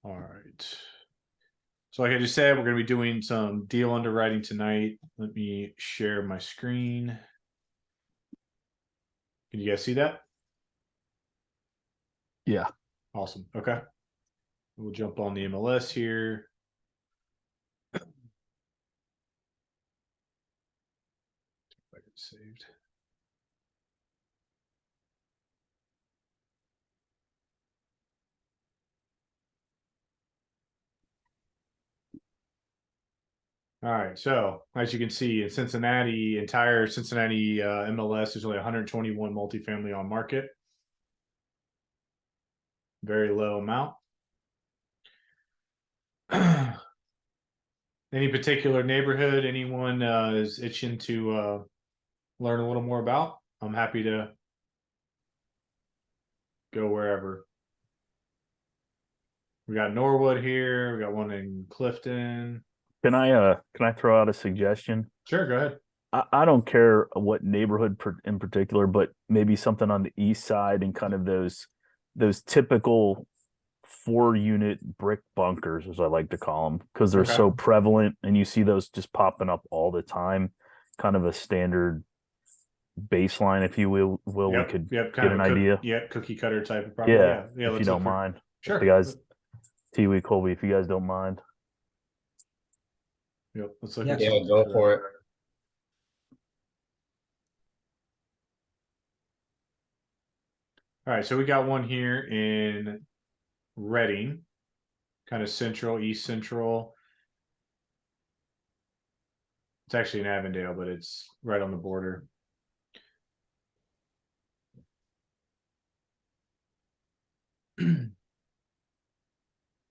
All right. So like I just said, we're going to be doing some deal underwriting tonight. Let me share my screen. Can you guys see that? Yeah. Awesome. Okay. We'll jump on the MLS here. If I get saved. All right, so as you can see, in Cincinnati, entire Cincinnati MLS, there's only 121 multifamily on market. Very low amount. Any particular neighborhood anyone is itching to learn a little more about? I'm happy to go wherever. We got Norwood here. We got one in Clifton. Can I throw out a suggestion? Sure, go ahead. I don't care what neighborhood in particular, but maybe something on the east side and kind of those typical 4-unit brick bunkers, as I like to call them, because they're Okay. so prevalent and you see those just popping up all the time. Kind of a standard baseline, if you will. We could kind get of an a idea. cookie cutter type of property. Yeah, Yeah. if you Let's don't look for. mind. Sure. If you guys, T-Wee, Colby, if you guys don't mind. Yep. Let's look. Yeah, at go for it. All right, so we got one here in Reading, kind of central, east central. It's actually in Avondale, but it's right on the border. So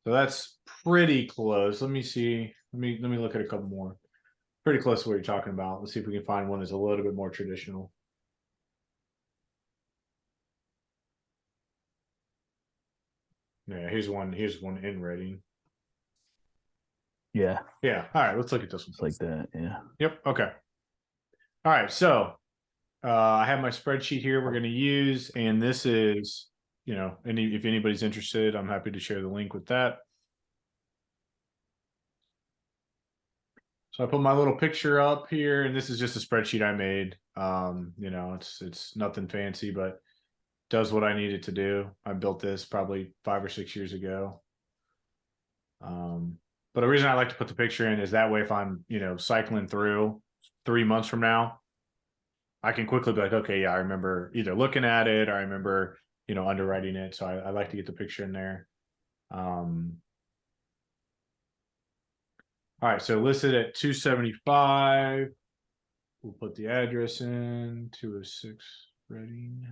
that's pretty close. Let me see. Let me look at a couple more. Pretty close to what you're talking about. Let's see if we can find one that's a little bit more traditional. Yeah, here's one in Reading. Yeah. Yeah. All right, let's look at this one. It's like that. Yeah. Yep. Okay. All right. So I have my spreadsheet here we're going to use, and this is, if anybody's interested, I'm happy to share the link with that. So I put my little picture up here, and this is just a spreadsheet I made. It's nothing fancy, but does what I need it to do. I built this probably 5 or 6 years ago. But the reason I like to put the picture in is that way if I'm, cycling through 3 months from now, I can quickly be like, okay, yeah, I remember either looking at it or I remember, underwriting it. So I like to get the picture in there. All right, so listed at 275. We'll put the address in 206 Reading.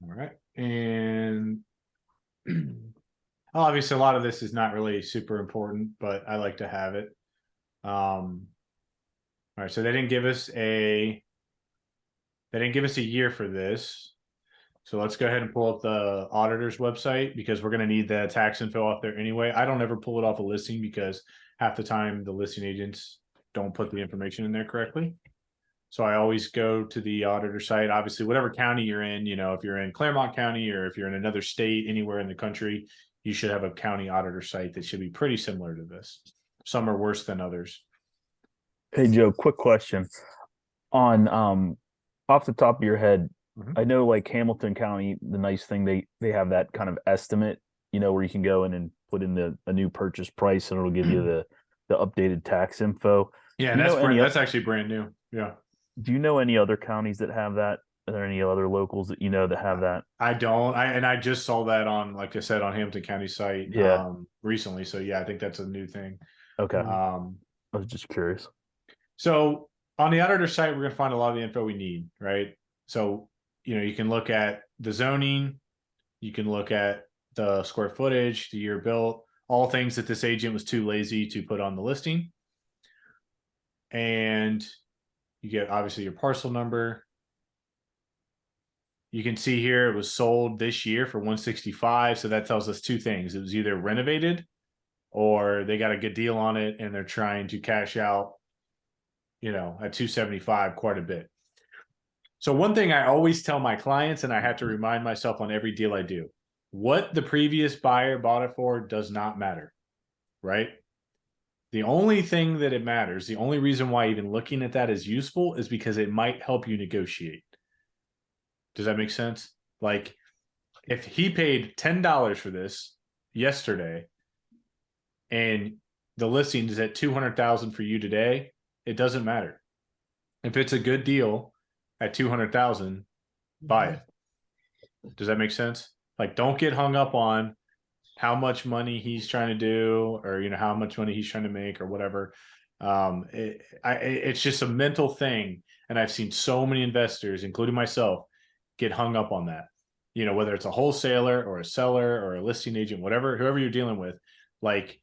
All right, and obviously a lot of this is not really super important, but I like to have it. All right, so they didn't give us a year for this. So let's go ahead and pull up the auditor's website because we're going to need the tax info off there anyway. I don't ever pull it off a listing because half the time the listing agents don't put the information in there correctly. So I always go to the auditor site. Obviously, whatever county you're in, if you're in Claremont County or if you're in another state, anywhere in the country, you should have a county auditor site that should be pretty similar to this. Some are worse than others. Hey, Joe, quick question. On off the top of your head, I know like Hamilton County, the nice thing they have that kind of estimate, where you can go in and put in a new purchase price and it'll give you the updated tax info. Yeah, that's actually brand new. Yeah. Do you know any other counties that have that? Are there any other locals that that have that? I don't. I just saw that on, like I said, on Hamilton County site recently. So yeah, I think that's a new thing. Okay. I was just curious. So on the auditor site, we're going to find a lot of the info we need, right? So, you can look at the zoning, you can look at the square footage, the year built, all things that this agent was too lazy to put on the listing. And you get obviously your parcel number. You can see here it was sold this year for 165. So that tells us two things. It was either renovated or they got a good deal on it and they're trying to cash out, at 275 quite a bit. So one thing I always tell my clients, and I have to remind myself on every deal I do, what the previous buyer bought it for does not matter, right? The only thing that it matters, the only reason why even looking at that is useful is because it might help you negotiate. Does that make sense? Like if he paid $10 for this yesterday and the listing is at 200,000 for you today, it doesn't matter. If it's a good deal at 200,000, buy it. Does that make sense? Like don't get hung up on how much money he's trying to do or how much money he's trying to make or whatever. It's just a mental thing, and I've seen so many investors, including myself, get hung up on that. Whether it's a wholesaler or a seller or a listing agent, whoever you're dealing with, like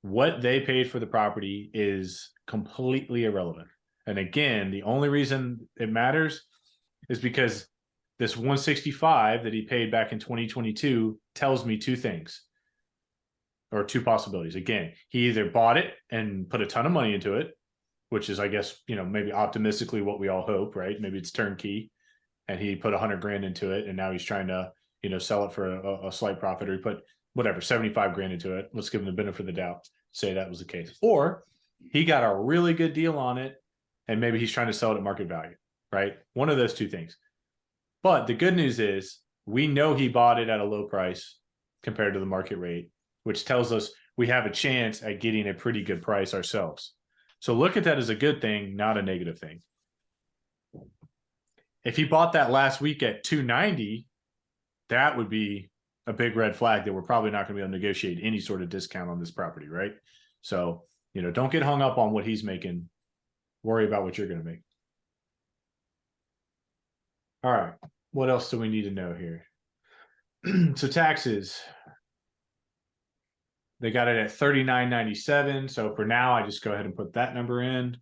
what they paid for the property is completely irrelevant. And again, the only reason it matters is because this 165 that he paid back in 2022 tells me two things or two possibilities. Again, he either bought it and put a ton of money into it, which is, I guess, maybe optimistically what we all hope, right? Maybe it's turnkey and he put 100 grand into it and now he's trying to, sell it for a slight profit, or he put whatever, 75 grand into it. Let's give him the benefit of the doubt, say that was the case. Or he got a really good deal on it and maybe he's trying to sell it at market value, right? One of those two things. But the good news is we know he bought it at a low price compared to the market rate, which tells us we have a chance at getting a pretty good price ourselves. So look at that as a good thing, not a negative thing. If he bought that last week at 290, that would be a big red flag that we're probably not going to be able to negotiate any sort of discount on this property, right? So, don't get hung up on what he's making. Worry about what you're going to make. All right. What else do we need to know here? So taxes. They got it at $39.97. So for now, I just go ahead and put that number in.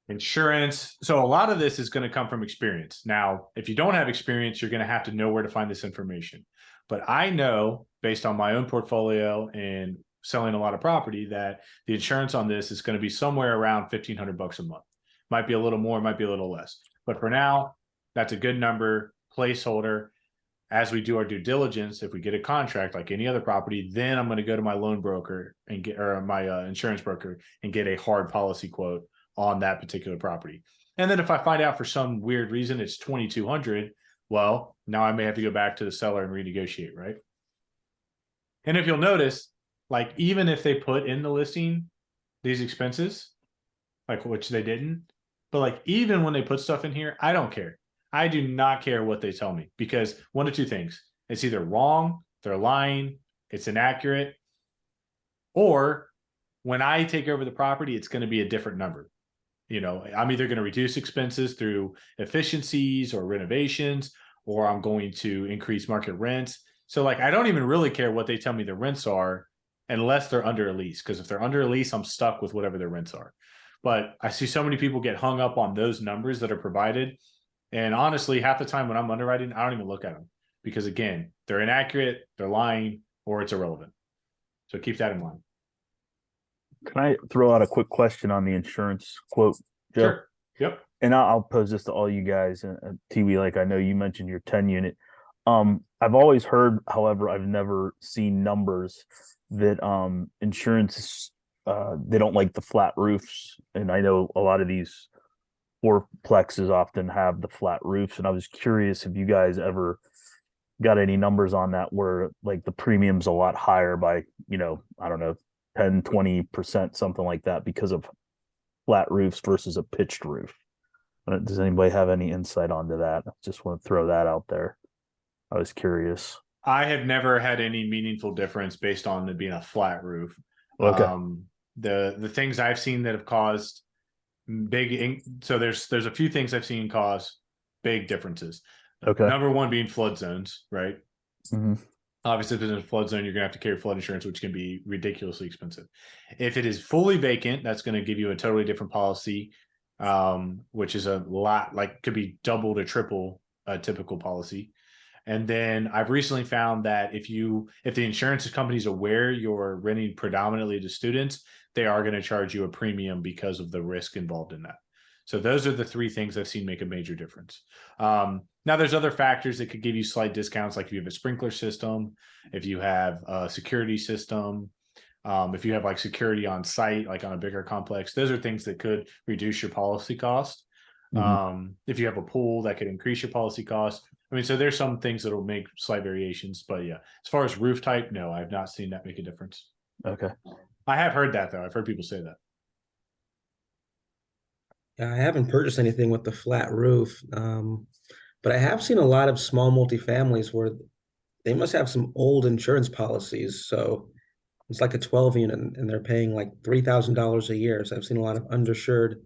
Insurance. So a lot of this is going to come from experience. Now, if you don't have experience, you're going to have to know where to find this information. But I know, based on my own portfolio and selling a lot of property, that the insurance on this is going to be somewhere around $1,500 a month. Might be a little more, might be a little less. But for now, that's a good number, placeholder. As we do our due diligence, if we get a contract like any other property, then I'm going to go to my loan broker and get, or my insurance broker, and get a hard policy quote on that particular property. And then if I find out for some weird reason it's 2,200, well, now I may have to go back to the seller and renegotiate, right? And if you'll notice, like even if they put in the listing these expenses, like which they didn't, but like even when they put stuff in here, I don't care. I do not care what they tell me, because one of two things: it's either wrong, they're lying, it's inaccurate, or when I take over the property, it's going to be a different number. I'm either going to reduce expenses through efficiencies or renovations, or I'm going to increase market rents. So like, I don't even really care what they tell me the rents are unless they're under a lease, because if they're under a lease, I'm stuck with whatever their rents are. But I see so many people get hung up on those numbers that are provided. And honestly, half the time when I'm underwriting, I don't even look at them, because again, they're inaccurate, they're lying, or it's irrelevant. So keep that in mind. Can I throw out a quick question on the insurance quote, Joe? Sure. Yep. And I'll pose this to all you guys at TV. Like I know you mentioned your 10 unit. I've always heard, however, I've never seen numbers that insurance they don't like the flat roofs. And I know a lot of these fourplexes often have the flat roofs. And I was curious if you guys ever got any numbers on that where like the premium's a lot higher by, I don't know, 10, 20%, something like that, because of flat roofs versus a pitched roof. Does anybody have any insight onto that? I just want to throw that out there. I was curious. I have never had any meaningful difference based on it being a flat roof. Okay. The things I've seen that have caused so there's a few things I've seen cause big differences. Okay. Number one being flood zones, right? Mm-hmm. Obviously, if it's in a flood zone, you're going to have to carry flood insurance, which can be ridiculously expensive. If it is fully vacant, that's going to give you a totally different policy, which is a lot, like could be double to triple a typical policy. And then I've recently found that if the insurance company is aware you're renting predominantly to students, they are going to charge you a premium because of the risk involved in that. So those are the three things I've seen make a major difference. Now there's other factors that could give you slight discounts, like if you have a sprinkler system, if you have a security system, if you have like security on site, like on a bigger complex, those are things that could reduce your policy cost. If you have a pool, that could increase your policy cost. I mean, so there's some things that'll make slight variations, but yeah, as far as roof type, no, I've not seen that make a difference. Okay. I have heard that though. I've heard people say that. Yeah, I haven't purchased anything with the flat roof, but I have seen a lot of small multifamilies where they must have some old insurance policies. So it's like a 12 unit and they're paying like $3,000 a year. So I've seen a lot of underinsured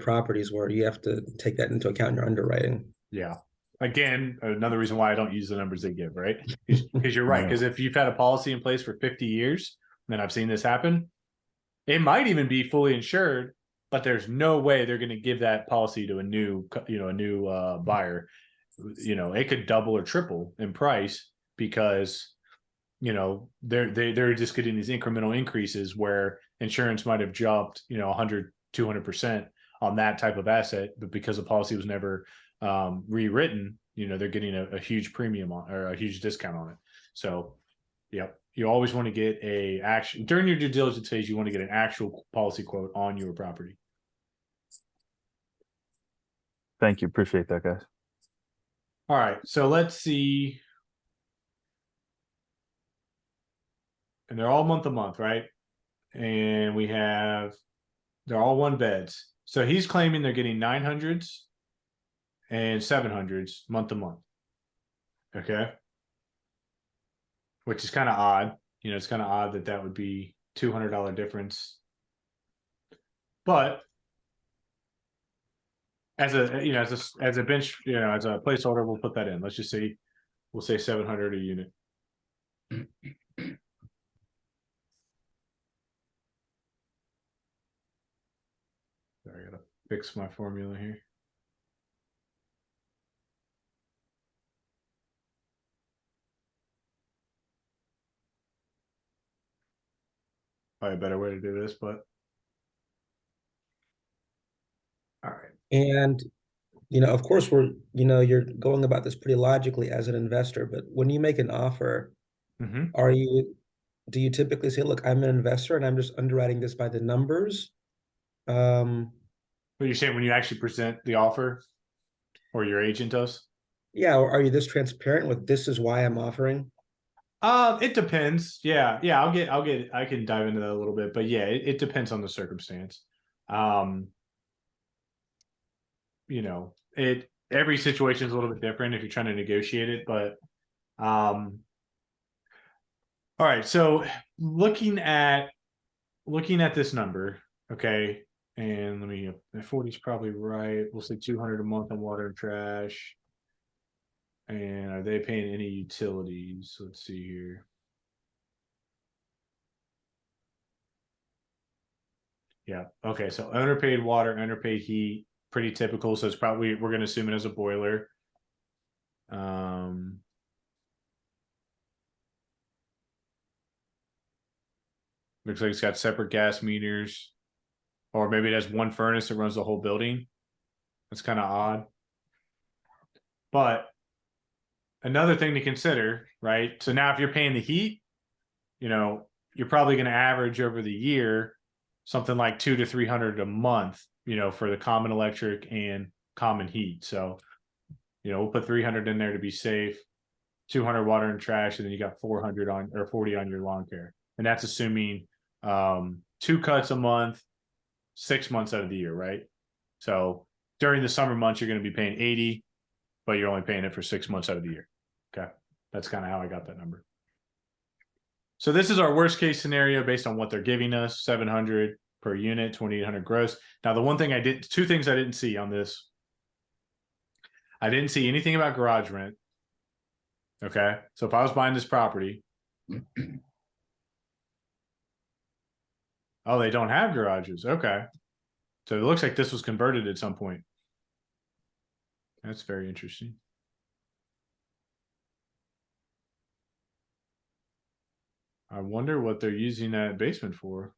properties where you have to take that into account in your underwriting. Yeah. Again, another reason why I don't use the numbers they give, right? Because you're right. Because if you've had a policy in place for 50 years, then I've seen this happen. It might even be fully insured, but there's no way they're going to give that policy to a new buyer. It could double or triple in price because they're just getting these incremental increases where insurance might have jumped 100, 200% on that type of asset, but because the policy was never rewritten, they're getting a huge premium on, or a huge discount on it. So yep, you always want to get during your due diligence phase, you want to get an actual policy quote on your property. Thank you. Appreciate that, guys. All right, so let's see. And they're all month to month, right? And they're all one beds. So he's claiming they're getting 900s and 700s month to month. Okay. Which is kind of odd. It's kind of odd that would be $200 difference. But as a bench, as a placeholder, we'll put that in. Let's just say we'll say 700 a unit. Sorry, I gotta fix my formula here. Probably a better way to do this, but all right. And, of course, you're going about this pretty logically as an investor, but when you make an offer, do you typically say, look, I'm an investor and I'm just underwriting this by the numbers? What you're saying when you actually present the offer, or your agent does? Yeah, or are you this transparent with this is why I'm offering? It depends. Yeah. I can dive into that a little bit, but yeah, it depends on the circumstance. Every situation is a little bit different if you're trying to negotiate it, but all right. So looking at this number, okay, and let me 40 is probably right. We'll say 200 a month on water and trash. And are they paying any utilities? Let's see here. Yeah. Okay. So underpaid water, underpaid heat, pretty typical. So it's probably, we're going to assume it as a boiler. Looks like it's got separate gas meters, or maybe it has one furnace that runs the whole building. That's kind of odd. But another thing to consider, right? So now if you're paying the heat, you're probably going to average over the year something like 200 to 300 a month, for the common electric and common heat. So, we'll put 300 in there to be safe, 200 water and trash, and then you got 400 or 40 on your lawn care. And that's assuming 2 cuts a month, 6 months out of the year, right? So during the summer months, you're going to be paying 80, but you're only paying it for 6 months out of the year. Okay. That's kind of how I got that number. So this is our worst case scenario based on what they're giving us, 700 per unit, 2,800 gross. Now, two things I didn't see on this. I didn't see anything about garage rent. Okay. So if I was buying this property, oh, they don't have garages. Okay. So it looks like this was converted at some point. That's very interesting. I wonder what they're using that basement for.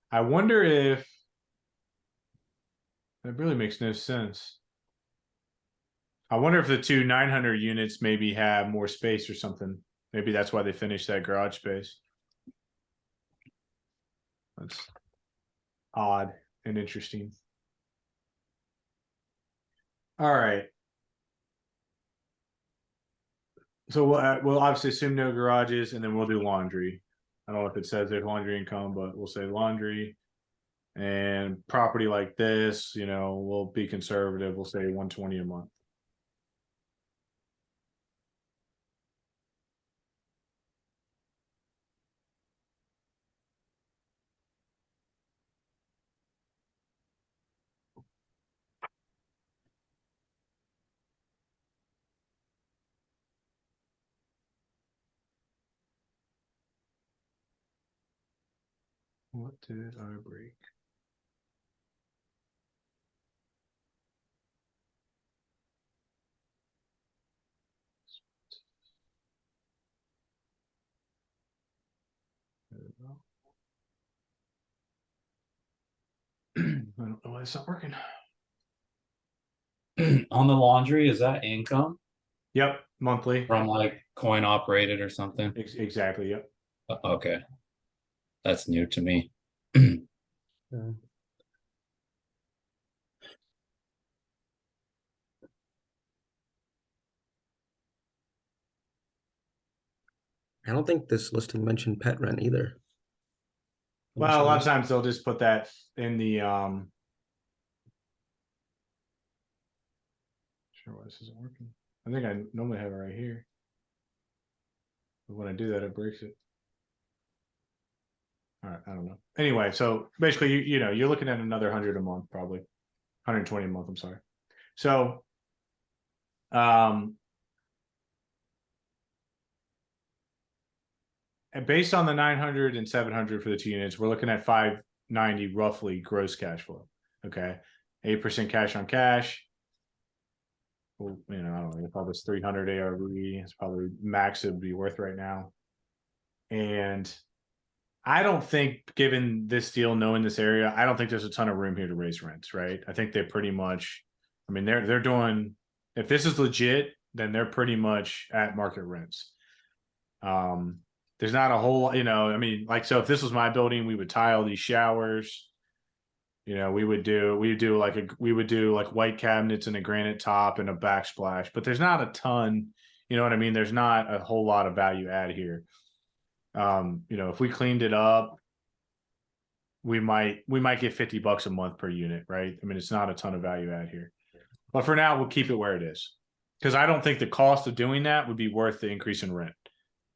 I wonder if that really makes no sense. I wonder if the two 900 units maybe have more space or something. Maybe that's why they finished that garage space. That's odd and interesting. All right. So we'll obviously assume no garages, and then we'll do laundry. I don't know if it says there's laundry income, but we'll say laundry. And property like this, you know, we'll be conservative. We'll say 120 a month. What did I break? There we go. I don't know why it's not working. On the laundry, is that income Yep, monthly. from like coin operated or something? Exactly. Yep. Okay. That's new to me. Yeah. I don't think this listing mentioned pet rent either. Well, a lot of times they'll just put that in the Sure why this isn't working. I think I normally have it right here. But when I do that, it breaks it. All right, I don't know. Anyway, so basically, you know, you're looking at another 100 a month, probably 120 a month. I'm sorry. So, and based on the 900 and 700 for the 2 units, we're looking at 590 roughly gross cash flow. Okay, 8% cash on cash. Well, you know, I don't know if all this 300 ARV is probably max it would be worth right now. And I don't think, given this deal, knowing this area, I don't think there's a ton of room here to raise rents, right? I think they're pretty much, I mean, they're doing, if this is legit, then they're pretty much at market rents. There's not a whole, you know, I mean, like, so if this was my building, we would tile these showers. You know, we would do like white cabinets and a granite top and a backsplash, but there's not a ton, you know what I mean? There's not a whole lot of value add here. You know, if we cleaned it up, we might get $50 a month per unit, right? I mean, it's not a ton of value add here, but for now, we'll keep it where it is, because I don't think the cost of doing that would be worth the increase in rent,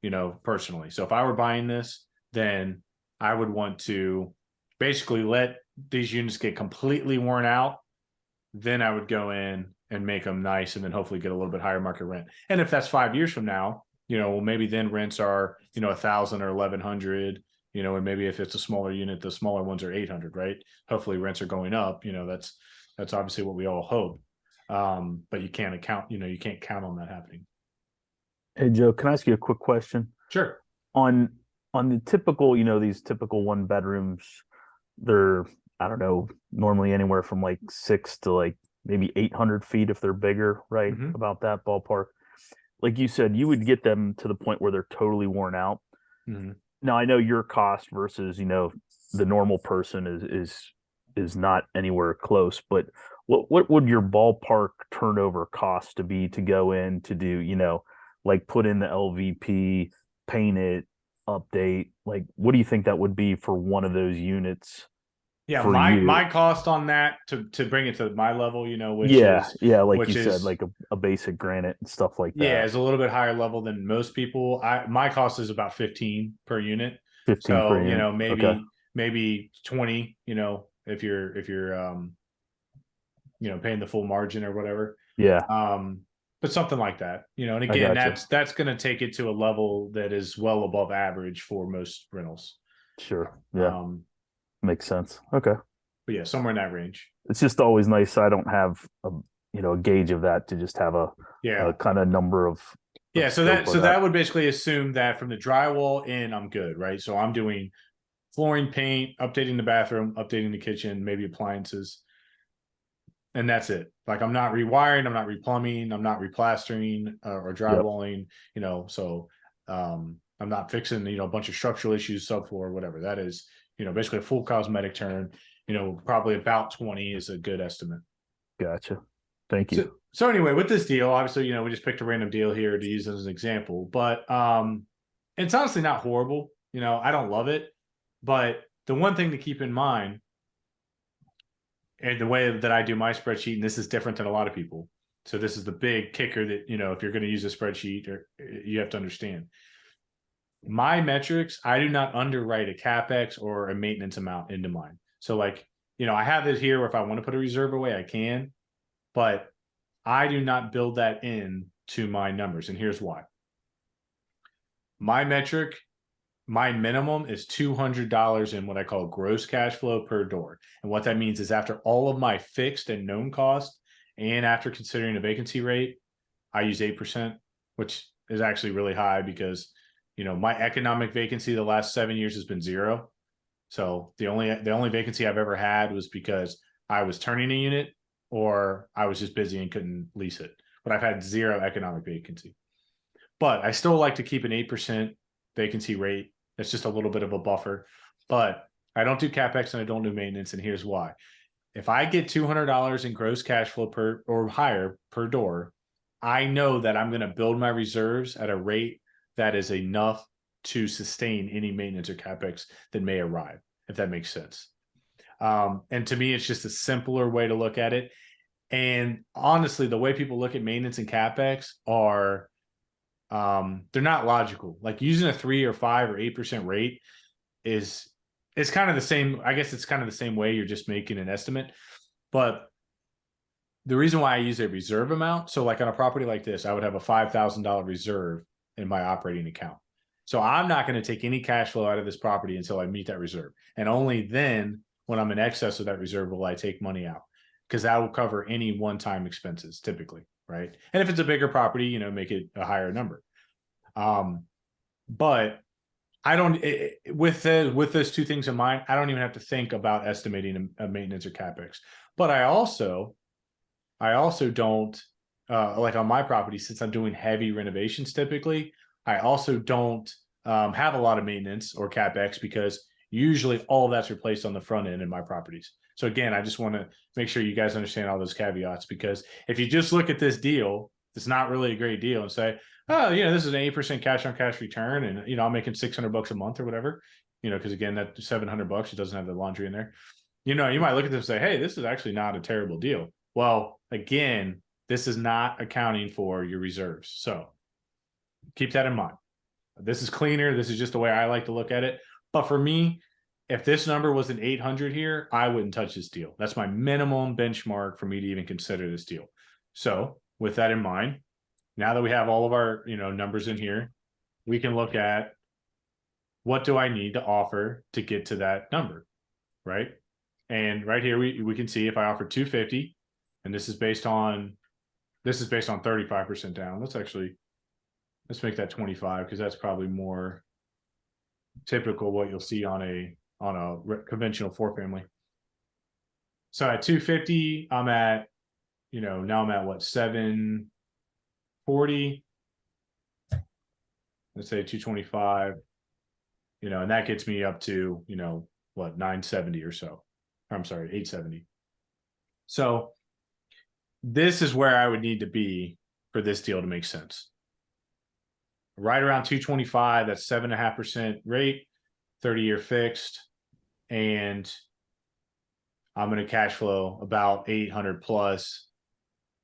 you know, personally. So if I were buying this, then I would want to basically let these units get completely worn out. Then I would go in and make them nice, and then hopefully get a little bit higher market rent. And if that's 5 years from now, you know, well, maybe then rents are, you know, 1,000 or 1,100, you know, and maybe if it's a smaller unit, the smaller ones are 800, right? Hopefully rents are going up, you know, that's obviously what we all hope. But you can't count on that happening. Hey Joe, can I ask you a quick question? Sure. On the typical, you know, these typical 1 bedrooms, they're, I don't know, normally anywhere from like 6 to like maybe 800 feet if they're bigger, right? Mhm. About that ballpark. Like you said, you would get them to the point where they're totally worn out. Mhm. Now I know your cost versus, you know, the normal person is not anywhere close, but what would your ballpark turnover cost to be to go in to do, you know, like put in the LVP, paint it, update? Like, what do you think that would be for one of those units? Yeah, For you? my cost on that to bring it to my level, you know, which Yeah, is like you said, like a basic granite and stuff like yeah, that. is a little bit higher level than most people. My cost is about 15 per unit. 15 per So, you unit. know, Okay. maybe 20, you know, if you're you know, paying the full margin or whatever. Yeah, But something like that, you know, and I again, got you. that's going to take it to a level that is well above average for most rentals. Sure. Yeah. Um, Makes sense. Okay. but yeah, somewhere in that range. It's just always nice. I don't have a gauge of that to just have Yeah. a kind of number of Yeah, so scope of that would basically assume that from the drywall in, I'm good, right? So I'm doing flooring, paint, updating the bathroom, updating the kitchen, maybe appliances, and that's it. Like I'm not rewiring, I'm not replumbing, I'm not replastering or Yep. drywalling, so I'm not fixing, a bunch of structural issues, subfloor, whatever. That is, basically a full cosmetic turn, probably about 20 is a good estimate. Gotcha. Thank you. So anyway, with this deal, obviously, we just picked a random deal here to use as an example, but it's honestly not horrible. I don't love it, but the one thing to keep in mind, and the way that I do my spreadsheet, and this is different than a lot of people. So this is the big kicker that, if you're going to use a spreadsheet, or you have to understand. My metrics, I do not underwrite a CapEx or a maintenance amount into mine. So like, I have it here where if I want to put a reserve away, I can, but I do not build that in to my numbers. And here's why. My metric, my minimum is $200 in what I call gross cash flow per door. And what that means is after all of my fixed and known costs, and after considering a vacancy rate, I use 8%, which is actually really high because, my economic vacancy the last 7 years has been 0. So the only vacancy I've ever had was because I was turning a unit or I was just busy and couldn't lease it. But I've had 0 economic vacancy. But I still like to keep an 8% vacancy rate. That's just a little bit of a buffer. But I don't do CapEx and I don't do maintenance. And here's why. If I get $200 in gross cash flow per or higher per door, I know that I'm going to build my reserves at a rate that is enough to sustain any maintenance or CapEx that may arrive, if that makes sense. And to me, it's just a simpler way to look at it. And honestly, the way people look at maintenance and CapEx are, they're not logical. Like using a 3 or 5 or 8% rate is kind of the same. I guess it's kind of the same way. You're just making an estimate. But the reason why I use a reserve amount, so like on a property like this, I would have a $5,000 reserve in my operating account. So I'm not going to take any cash flow out of this property until I meet that reserve. And only then, when I'm in excess of that reserve, will I take money out, because that will cover any one-time expenses typically, right? And if it's a bigger property, make it a higher number. But I don't, with those two things in mind, I don't even have to think about estimating a maintenance or CapEx. But I also don't, like on my property, since I'm doing heavy renovations typically, I also don't have a lot of maintenance or CapEx because usually all of that's replaced on the front end in my properties. So again, I just want to make sure you guys understand all those caveats, because if you just look at this deal, it's not really a great deal, and say, oh, this is an 8% cash on cash return, and I'm making $600 a month or whatever, because again, that $700, it doesn't have the laundry in there. You might look at this and say, hey, this is actually not a terrible deal. Well, again, this is not accounting for your reserves. So keep that in mind. This is cleaner. This is just the way I like to look at it. But for me, if this number was an 800 here, I wouldn't touch this deal. That's my minimum benchmark for me to even consider this deal. So with that in mind, now that we have all of our, numbers in here, we can look at what do I need to offer to get to that number, right? And right here, we can see if I offer 250, and this is based on 35% down. Let's make that 25, because that's probably more typical what you'll see on a conventional 4-family. So at 250, I'm at, now I'm at what, 740. Let's say 225, and that gets me up to, what, 970 or so. I'm sorry, 870. So this is where I would need to be for this deal to make sense. Right around 225, that's 7.5% rate, 30-year fixed, and I'm going to cash flow about 800 plus,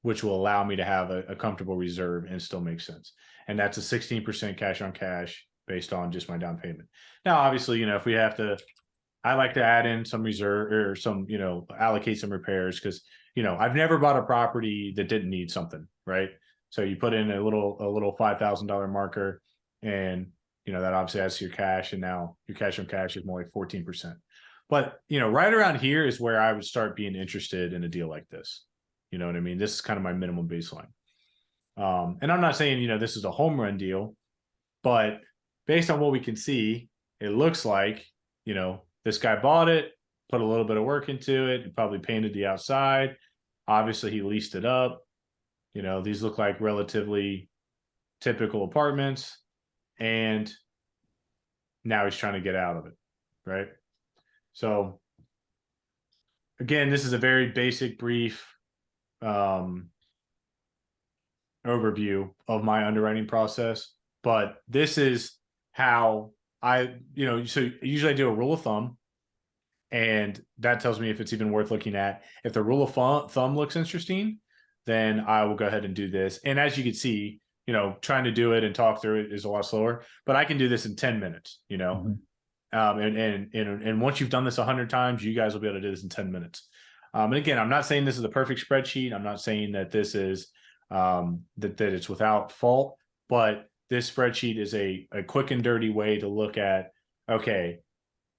which will allow me to have a comfortable reserve and still make sense. And that's a 16% cash on cash based on just my down payment. Now, obviously, if we have to, I like to add in some reserve or some, allocate some repairs, because, I've never bought a property that didn't need something, right? So you put in a little $5,000 marker, and, that obviously adds to your cash, and now your cash on cash is more like 14%. But right around here is where I would start being interested in a deal like this. You know what I mean? This is kind of my minimum baseline. And I'm not saying, this is a home run deal, but based on what we can see, it looks like, this guy bought it, put a little bit of work into it, and probably painted the outside. Obviously, he leased it up. These look like relatively typical apartments, and now he's trying to get out of it, right? So again, this is a very basic, brief overview of my underwriting process, but this is how so usually I do a rule of thumb, and that tells me if it's even worth looking at. If the rule of thumb looks interesting, then I will go ahead and do this. And as you can see, trying to do it and talk through it is a lot slower, but I can do this in 10 minutes, and once you've done this 100 times, you guys will be able to do this in 10 minutes. And again, I'm not saying this is a perfect spreadsheet. I'm not saying that this is that it's without fault, but this spreadsheet is a quick and dirty way to look at, okay,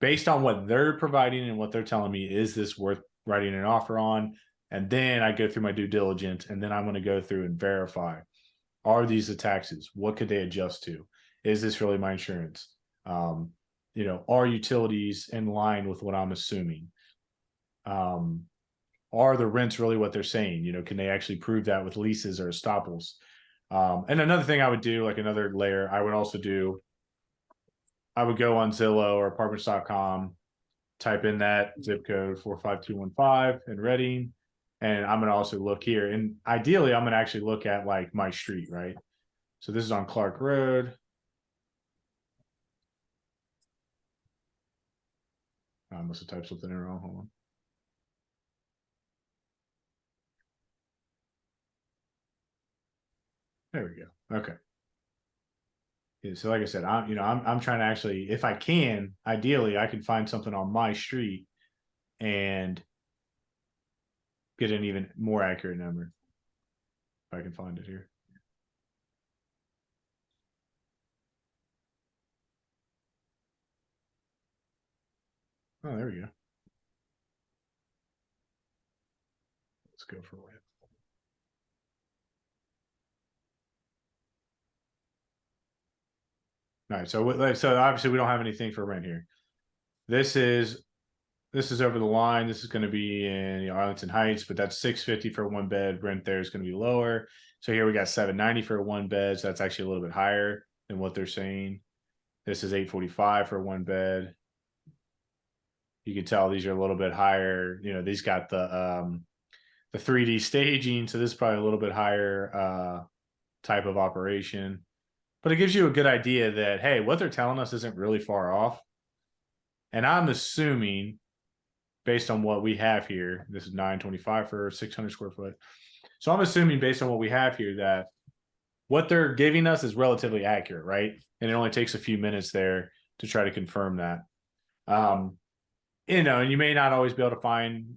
based on what they're providing and what they're telling me, is this worth writing an offer on? And then I go through my due diligence, and then I'm going to go through and verify, are these the taxes? What could they adjust to? Is this really my insurance? Are utilities in line with what I'm assuming? Are the rents really what they're saying? Can they actually prove that with leases or estoppels? And another thing I would do, like another layer, I would go on Zillow or apartments.com, type in that zip code 45215 in Reading, and I'm going to also look here. And ideally, I'm going to actually look at like my street, right? So this is on Clark Road. I must have typed something in wrong. Hold on. There we go. Okay. Yeah, so like I said, I'm trying to actually, if I can, ideally I can find something on my street and get an even more accurate number. If I can find it here. Oh, there we go. Let's go for it. All right, so obviously we don't have anything for rent here. This is over the line. This is going to be in Arlington Heights, but that's $650 for a one bed. Rent there is going to be lower. So here we got $790 for a one bed. So that's actually a little bit higher than what they're saying. This is $845 for a one bed. You can tell these are a little bit higher. These got the 3D staging, so this is probably a little bit higher type of operation. But it gives you a good idea that, hey, what they're telling us isn't really far off. And I'm assuming, based on what we have here, this is $925 for 600 square foot. So I'm assuming based on what we have here that what they're giving us is relatively accurate, right? And it only takes a few minutes there to try to confirm that. And you may not always be able to find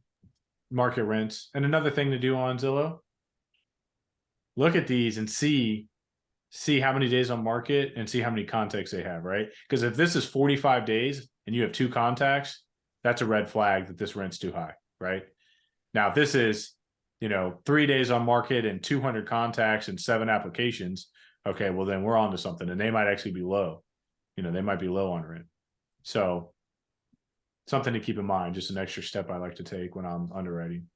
market rents. And another thing to do on Zillow, look at these and see how many days on market and see how many contacts they have, right? Because if this is 45 days and you have 2 contacts, that's a red flag that this rent's too high, right? Now, if this is, 3 days on market and 200 contacts and 7 applications, okay, well then we're on to something, and they might actually be low. They might be low on rent. So something to keep in mind, just an extra step I like to take when I'm underwriting.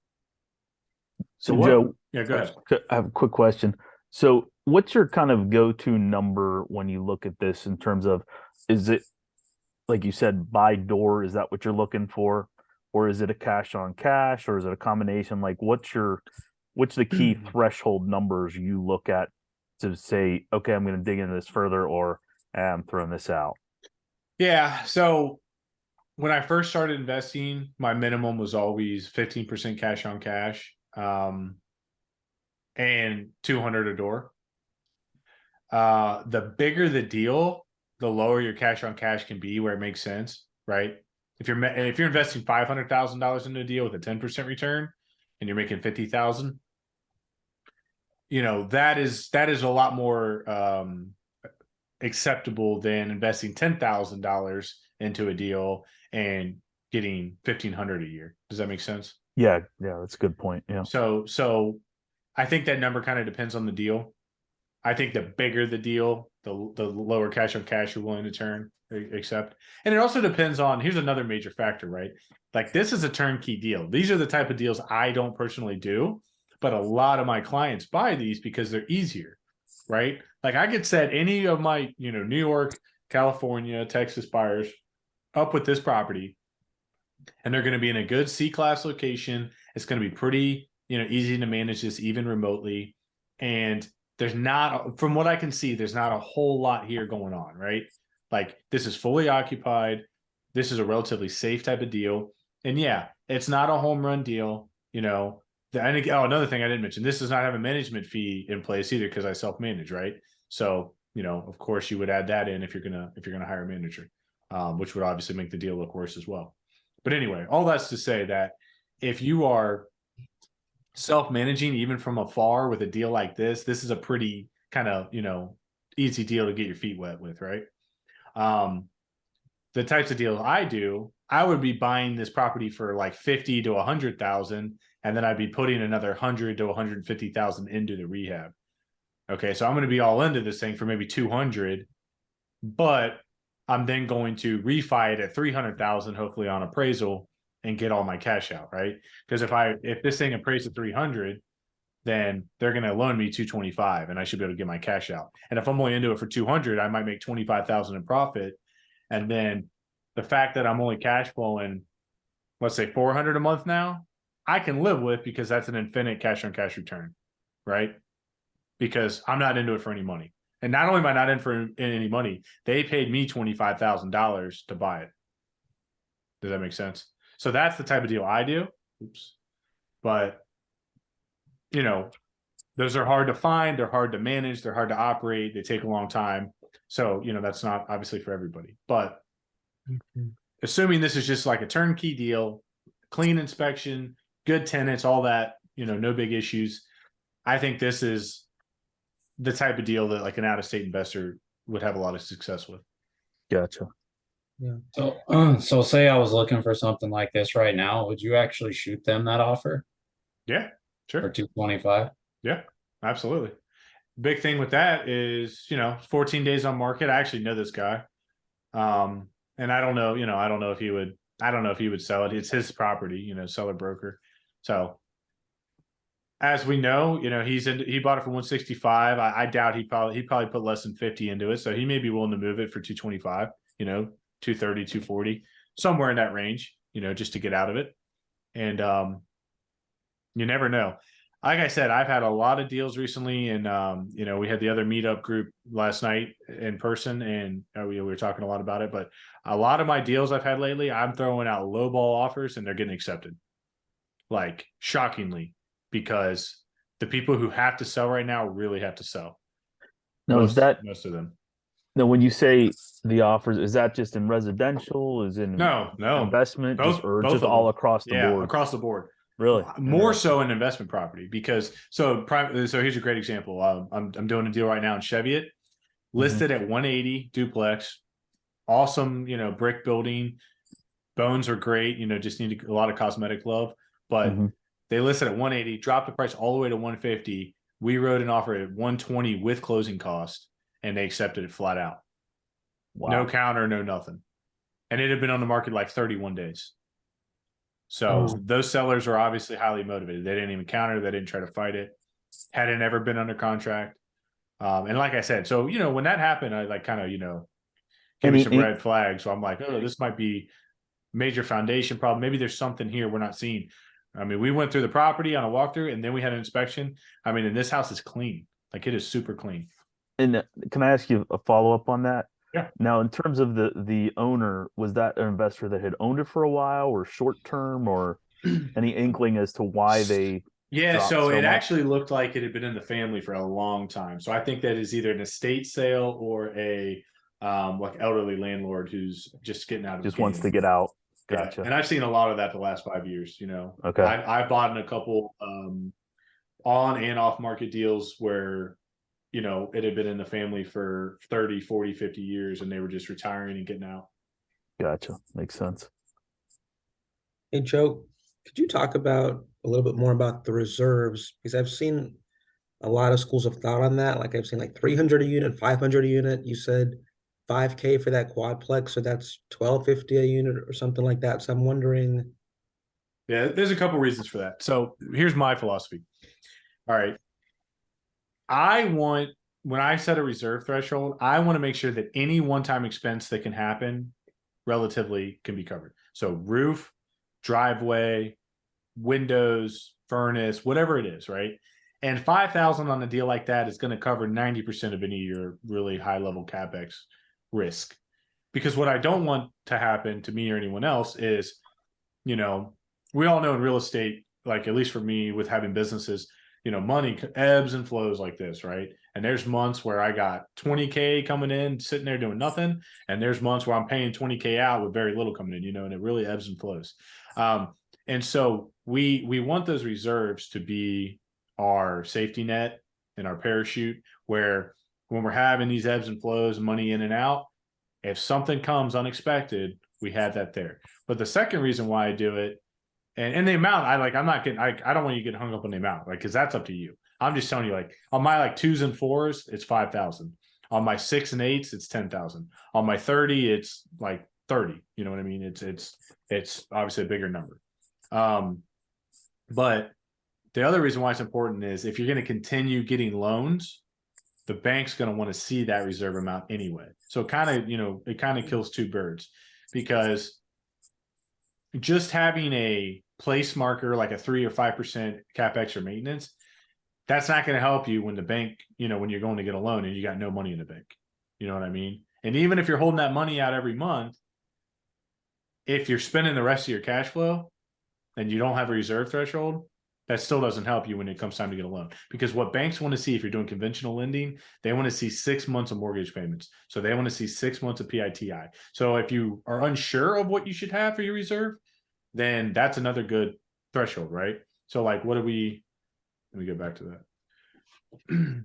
So Joe, yeah, go ahead. I have a quick question. So what's your kind of go-to number when you look at this in terms of, is it, like you said, by door? Is that what you're looking for? Or is it a cash on cash, or is it a combination? Like what's the key threshold numbers you look at to say, okay, I'm going to dig into this further, or I'm throwing this out? Yeah. So when I first started investing, my minimum was always 15% cash on cash, and 200 a door. The bigger the deal, the lower your cash on cash can be, where it makes sense, right? If you're investing $500,000 into a deal with a 10% return, and you're making 50,000, that is a lot more acceptable than investing $10,000 into a deal and getting 1,500 a year. Does that make sense? Yeah, that's a good point. Yeah. So I think that number kind of depends on the deal. I think the bigger the deal, the lower cash on cash you're willing to accept. And it also depends on, here's another major factor, right? Like this is a turnkey deal. These are the type of deals I don't personally do, but a lot of my clients buy these because they're easier, right? Like I could set any of my, New York, California, Texas buyers up with this property, and they're going to be in a good C-class location. It's going to be pretty, easy to manage this even remotely. And there's not, from what I can see, there's not a whole lot here going on, right? Like this is fully occupied. This is a relatively safe type of deal. And yeah, it's not a home run deal, another thing I didn't mention, this does not have a management fee in place either because I self-manage, right? So, of course you would add that in if you're gonna hire a manager, which would obviously make the deal look worse as well. But anyway, all that's to say that if you are self-managing even from afar with a deal like this is a pretty kind of, easy deal to get your feet wet with, right? The types of deals I do, I would be buying this property for like 50 to 100,000, and then I'd be putting another 100 to 150,000 into the rehab. Okay, so I'm going to be all into this thing for maybe 200, but I'm then going to refi it at 300,000, hopefully on appraisal, and get all my cash out, right? Because if this thing appraised at 300, then they're going to loan me 225, and I should be able to get my cash out. And if I'm only into it for 200, I might make 25,000 in profit. And then the fact that I'm only cash flowing, let's say 400 a month now, I can live with, because that's an infinite cash on cash return, right? Because I'm not into it for any money. And not only am I not in any money, they paid me $25,000 to buy it. Does that make sense? So that's the type of deal I do. Oops. But, those are hard to find. They're hard to manage. They're hard to operate. They take a long time. So, that's not obviously for everybody. But assuming this is just like a turnkey deal, clean inspection, good tenants, all that, no big issues, I think this is the type of deal that like an out-of-state investor would have a lot of success with. Gotcha. Yeah. So say I was looking for something like this right now, would you actually shoot them that offer Yeah, for sure. 225? Yeah, absolutely. Big thing with that is, 14 days on market. I actually know this guy. And I don't know, I don't know if he would sell it. It's his property, seller broker. So as we know, he bought it for 165. I doubt he probably put less than 50 into it. So he may be willing to move it for 225, 230, 240, somewhere in that range, just to get out of it. And you never know. Like I said, I've had a lot of deals recently, and we had the other meetup group last night in person, and we were talking a lot about it. But a lot of my deals I've had lately, I'm throwing out lowball offers, and they're getting accepted, like shockingly, because the people who have to sell right now really have to sell. Now, most of them. Now, when you say the offers, is that just in residential? Is in No investment, both just all across the board? Across the board. Really? More so in investment property, because so here's a great example. I'm doing a deal right now in Cheviot, listed at 180 duplex, awesome, brick building, bones are great, just need a lot of cosmetic love, but they listed at 180, dropped the price all the way to 150. We wrote an offer at 120 with closing cost, and they accepted it flat out. Wow. No counter, no nothing. And it had been on the market like 31 days. So those sellers are obviously highly motivated. They didn't even counter. They didn't try to fight it. Hadn't ever been under contract. And like I said, so, when that happened, I like kind of, give me some red flags. So I'm like, oh, this might be major foundation problem. Maybe there's something here we're not seeing. I mean, we went through the property on a walkthrough, and then we had an inspection. I mean, and this house is clean. Like, it is super clean. And can I ask you a follow-up on that? Yeah. Now, in terms of the owner, was that an investor that had owned it for a while, or short term, or any inkling as to why they? Yeah, so it actually looked like it had been in the family for a long time. So I think that is either an estate sale or a like elderly landlord who's just getting out of just wants to get out. Gotcha. Yeah. And I've seen a lot of that the last 5 years. Okay. I bought in a couple on and off market deals where you know, it had been in the family for 30, 40, 50 years and they were just retiring and getting out. Gotcha. Makes sense. Hey, Joe, could you talk about a little bit more about the reserves? Because I've seen a lot of schools have thought on that. Like I've seen like 300 a unit, 500 a unit. You said 5K for that quadplex, so that's 1250 a unit or something like that. So I'm wondering. Yeah, there's a couple reasons for that. So here's my philosophy. All right. When I set a reserve threshold, I want to make sure that any one-time expense that can happen relatively can be covered. So roof, driveway, windows, furnace, whatever it is, right? And 5,000 on a deal like that is going to cover 90% of any of your really high level CapEx risk. Because what I don't want to happen to me or anyone else is, you know, we all know in real estate, like at least for me with having businesses, you know, money ebbs and flows like this, right? And there's months where I got 20K coming in, sitting there doing nothing. And there's months where I'm paying 20K out with very little coming in, you know, and it really ebbs and flows. And so we want those reserves to be our safety net and our parachute, where when we're having these ebbs and flows, money in and out, if something comes unexpected, we have that there. But the second reason why I do it, and the amount, I'm not getting, I don't want you to get hung up on the amount, like, because that's up to you. I'm just telling you, like, on my like 2s and 4s, it's 5,000. On my 6 and 8s, it's 10,000. On my 30, it's like 30. You know what I mean? It's obviously a bigger number. But the other reason why it's important is if you're going to continue getting loans, the bank's going to want to see that reserve amount anyway. So it kind of kills two birds, because just having a place marker like a 3 or 5% capex or maintenance, that's not going to help you when the bank, you know, when you're going to get a loan and you got no money in the bank. You know what I mean? And even if you're holding that money out every month, if you're spending the rest of your cash flow and you don't have a reserve threshold, that still doesn't help you when it comes time to get a loan. Because what banks want to see, if you're doing conventional lending, they want to see 6 months of mortgage payments. So they want to see 6 months of PITI. So if you are unsure of what you should have for your reserve, then that's another good threshold, right? So like, let me get back to that.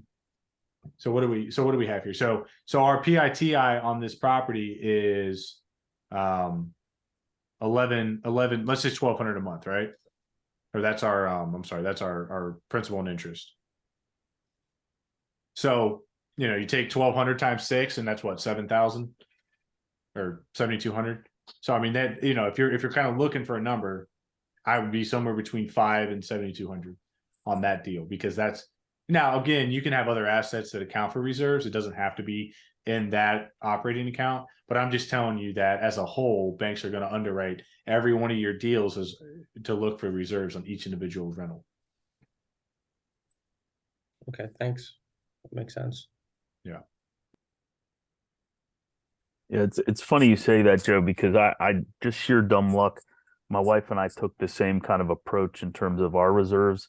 So what do we have here? So our PITI on this property is 11, let's say 1,200 a month, right? Or that's our that's our principal and interest. So, you know, you take 1,200 times 6, and that's what, 7,000 or 7,200. So I mean, that, you know, if you're kind of looking for a number, I would be somewhere between 5 and 7,200 on that deal, because that's, now again, you can have other assets that account for reserves. It doesn't have to be in that operating account, but I'm just telling you that as a whole, banks are going to underwrite every one of your deals as to look for reserves on each individual rental. Okay, thanks. That makes sense. Yeah. Yeah, it's funny you say that, Joe, because I just sheer dumb luck. My wife and I took the same kind of approach in terms of our reserves,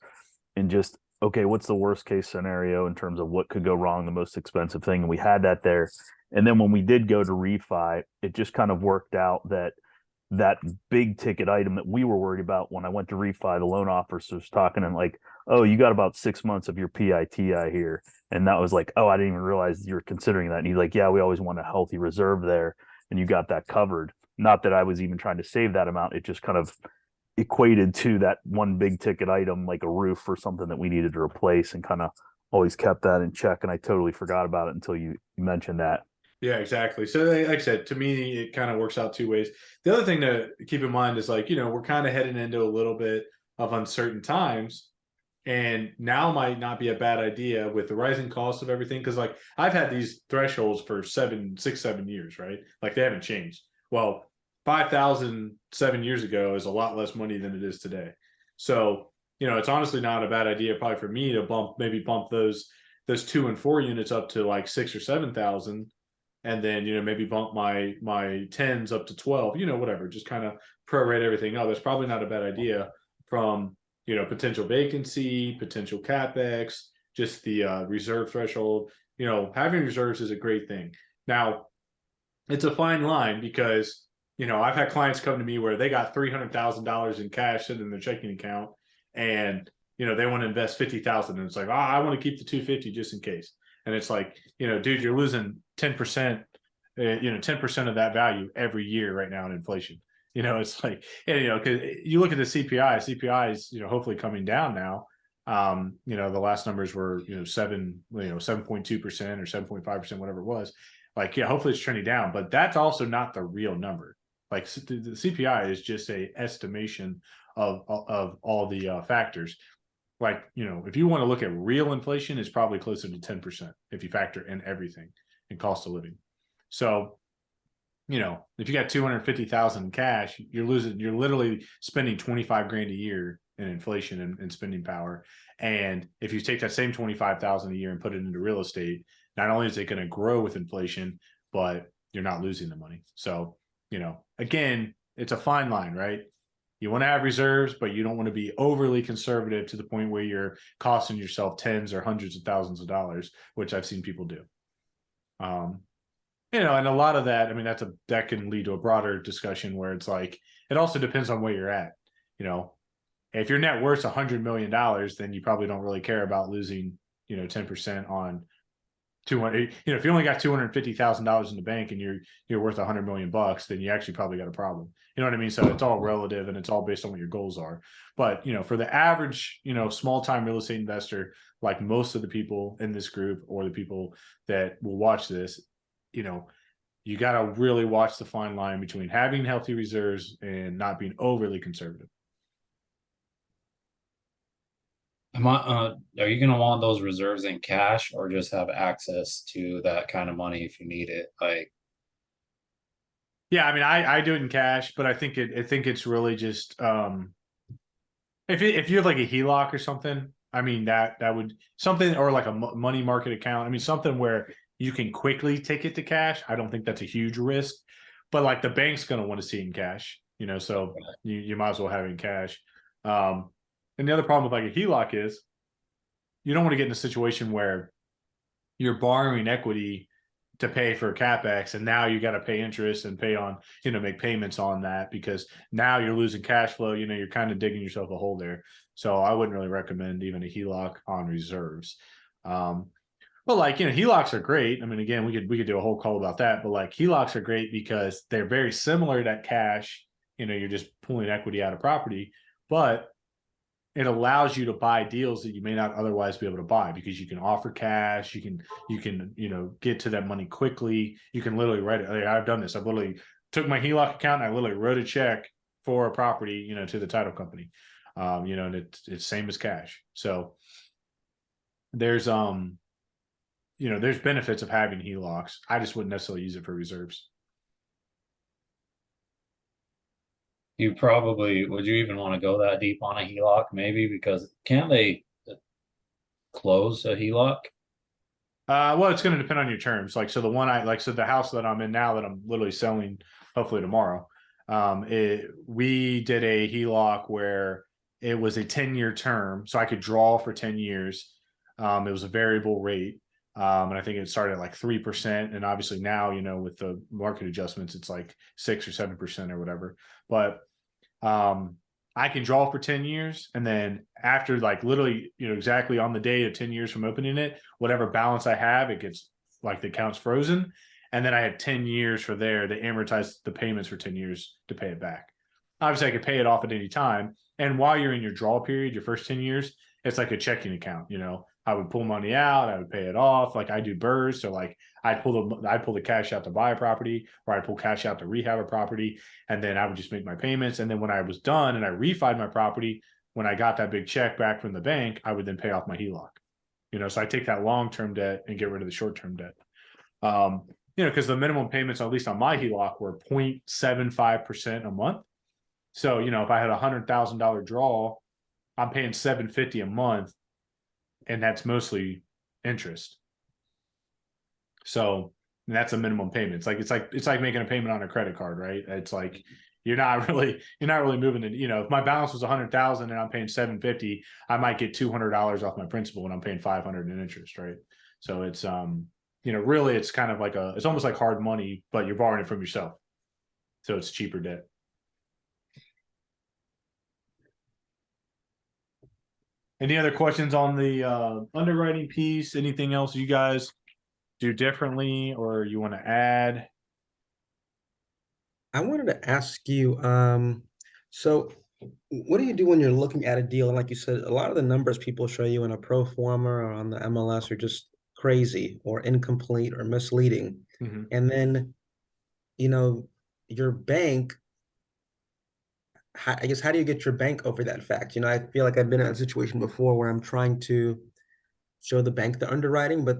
and just, okay, what's the worst case scenario in terms of what could go wrong, the most expensive thing, and we had that there. And then when we did go to refi, it just kind of worked out that that big ticket item that we were worried about, when I went to refi, the loan officer was talking and like, oh, you got about 6 months of your PITI here. And that was like, oh, I didn't even realize you were considering that. And he's like, yeah, we always want a healthy reserve there, and you got that covered. Not that I was even trying to save that amount. It just kind of equated to that one big ticket item, like a roof or something that we needed to replace, and kind of always kept that in check. And I totally forgot about it until you mentioned that. Yeah, exactly. So like I said, to me, it kind of works out two ways. The other thing to keep in mind is, like, you know, we're kind of heading into a little bit of uncertain times. And now might not be a bad idea with the rising cost of everything. Cause like I've had these thresholds for 7 years, right? Like they haven't changed. Well, 5,000 7 years ago is a lot less money than it is today. So, you know, it's honestly not a bad idea probably for me to bump those 2 and 4 units up to like 6 or 7,000. And then, you know, maybe bump my 10s up to 12, you know, whatever, just kind of prorate everything. Oh, that's probably not a bad idea from, you know, potential vacancy, potential capex, just the reserve threshold. You know, having reserves is a great thing. Now, it's a fine line, because, you know, I've had clients come to me where they got $300,000 in cash sitting in their checking account, and, you know, they want to invest 50,000, and it's like, oh, I want to keep the 250 just in case. And it's like, dude, you're losing 10%, 10% of that value every year right now in inflation. It's like, because you look at the CPI is, hopefully coming down now. The last numbers were, 7.2% or 7.5%, whatever it was. Like, yeah, hopefully it's trending down, but that's also not the real number. Like the CPI is just a estimation of all the factors. Like, if you want to look at real inflation, it's probably closer to 10% if you factor in everything and cost of living. So, if you got 250,000 in cash, you're literally spending 25 grand a year in inflation and spending power. And if you take that same 25,000 a year and put it into real estate, not only is it going to grow with inflation, but you're not losing the money. So, again, it's a fine line, right? You want to have reserves, but you don't want to be overly conservative to the point where you're costing yourself tens or hundreds of thousands of dollars, which I've seen people do. And a lot of that, I mean, that can lead to a broader discussion where it's like, it also depends on where you're at. If your net worth's $100 million, then you probably don't really care about losing, 10% on 200. If you only got $250,000 in the bank and you're worth $100 million, then you actually probably got a problem. You know what I mean? So it's all relative and it's all based on what your goals are. But for the average, small time real estate investor, like most of the people in this group or the people that will watch this, you got to really watch the fine line between having healthy reserves and not being overly conservative. Are you going to want those reserves in cash or just have access to that kind of money if you need it? Like, yeah, I mean, I do it in cash, but I think it's really just if you have like a HELOC or something, I mean that would something, or like a money market account. I mean, something where you can quickly take it to cash. I don't think that's a huge risk, but like the bank's going to want to see it in cash, so you might as well have it in cash. And the other problem with like a HELOC is you don't want to get in a situation where you're borrowing equity to pay for CapEx, and now you got to pay interest and pay on, make payments on that, because now you're losing cash flow. You're kind of digging yourself a hole there. So I wouldn't really recommend even a HELOC on reserves. But like, HELOCs are great. I mean, again, we could do a whole call about that, but like HELOCs are great because they're very similar to cash. You're just pulling equity out of property, but it allows you to buy deals that you may not otherwise be able to buy, because you can offer cash. You can get to that money quickly. You can literally write it. I've done this. I've literally took my HELOC account and I literally wrote a check for a property, to the title company. And it's same as cash. So there's there's benefits of having HELOCs. I just wouldn't necessarily use it for reserves. would you even want to go that deep on a HELOC? Maybe, because can't they close a HELOC? Well, it's going to depend on your terms. Like, so the house that I'm in now that I'm literally selling, hopefully tomorrow, we did a HELOC where it was a 10-year term, so I could draw for 10 years. It was a variable rate. And I think it started at like 3%. And obviously now, with the market adjustments, it's like 6 or 7% or whatever. But I can draw for 10 years. And then after like literally, exactly on the day of 10 years from opening it, whatever balance I have, it gets like the account's frozen. And then I had 10 years for there. They amortize the payments for 10 years to pay it back. Obviously, I could pay it off at any time. And while you're in your draw period, your first 10 years, it's like a checking account. I would pull money out, I would pay it off. Like I do BRRRRs. So like I'd pull the cash out to buy a property, or I'd pull cash out to rehab a property. And then I would just make my payments. And then when I was done and I refied my property, when I got that big check back from the bank, I would then pay off my HELOC. So I take that long-term debt and get rid of the short-term debt. Because the minimum payments, at least on my HELOC, were 0.75% a month. So, if I had $100,000 draw, I'm paying $750 a month, and that's mostly interest. So that's a minimum payment. It's like making a payment on a credit card, right? It's like you're not really moving it. If my balance was 100,000 and I'm paying 750, I might get $200 off my principal and I'm paying 500 in interest, right? So it's really it's kind of like it's almost like hard money, but you're borrowing it from yourself. So it's cheaper debt. Any other questions on the underwriting piece? Anything else you guys do differently or you want to add? I wanted to ask you, so what do you do when you're looking at a deal? And like you said, a lot of the numbers people show you in a pro forma or on the MLS are just crazy or incomplete or misleading. Mhm. And then, you know, your bank, I guess, how do you get your bank over that fact? You know, I feel like I've been in a situation before where I'm trying to show the bank the underwriting, but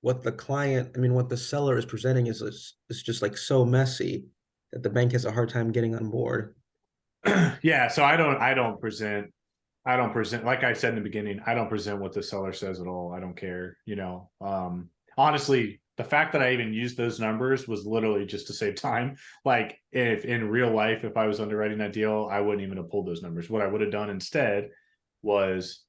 what the client, I mean, what the seller is presenting is just like so messy that the bank has a hard time getting on board. Yeah, so I don't present, like I said in the beginning, I don't present what the seller says at all. I don't care, you know. Honestly, the fact that I even used those numbers was literally just to save time. Like if in real life, if I was underwriting that deal, I wouldn't even have pulled those numbers. What I would have done instead was,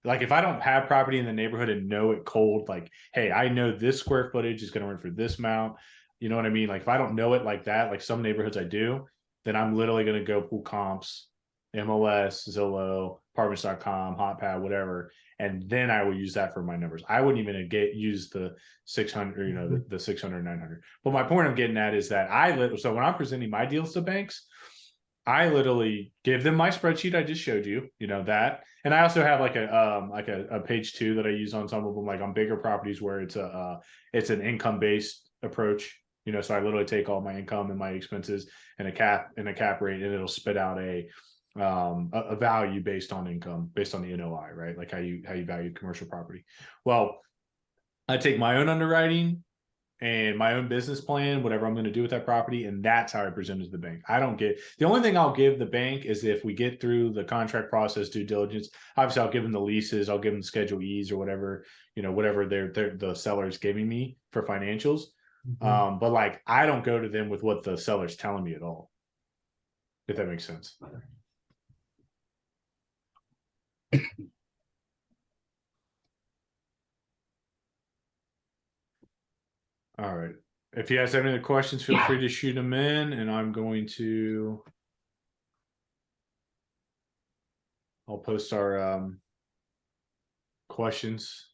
like, if I don't have property in the neighborhood and know it cold, like, hey, I know this square footage is going to rent for this amount. You know what I mean? Like, if I don't know it like that, like some neighborhoods I do, then I'm literally going to go pull comps, MLS, Zillow, apartments.com, Hotpad, whatever. And then I will use that for my numbers. I wouldn't even use the 600, you know, the 600, 900. But my point I'm getting at is that so when I'm presenting my deals to banks, I literally give them my spreadsheet I just showed you, you know, that. And I also have like a page 2 that I use on some of them, like on bigger properties where it's it's an income based approach, you know. So I literally take all my income and my expenses and a cap rate, and it'll spit out a value based on income, based on the NOI, right? Like how you value commercial property. Well, I take my own underwriting and my own business plan, whatever I'm going to do with that property. And that's how I present it to the bank. I don't get, the only thing I'll give the bank is if we get through the contract process, due diligence. Obviously, I'll give them the leases, I'll give them Schedule E's or whatever, you know, whatever the seller's giving me for financials. But like, I don't go to them with what the seller's telling me at all, if that makes sense. All right. If you guys have any other questions, feel free to shoot them in, and I'm going to. I'll post our questions.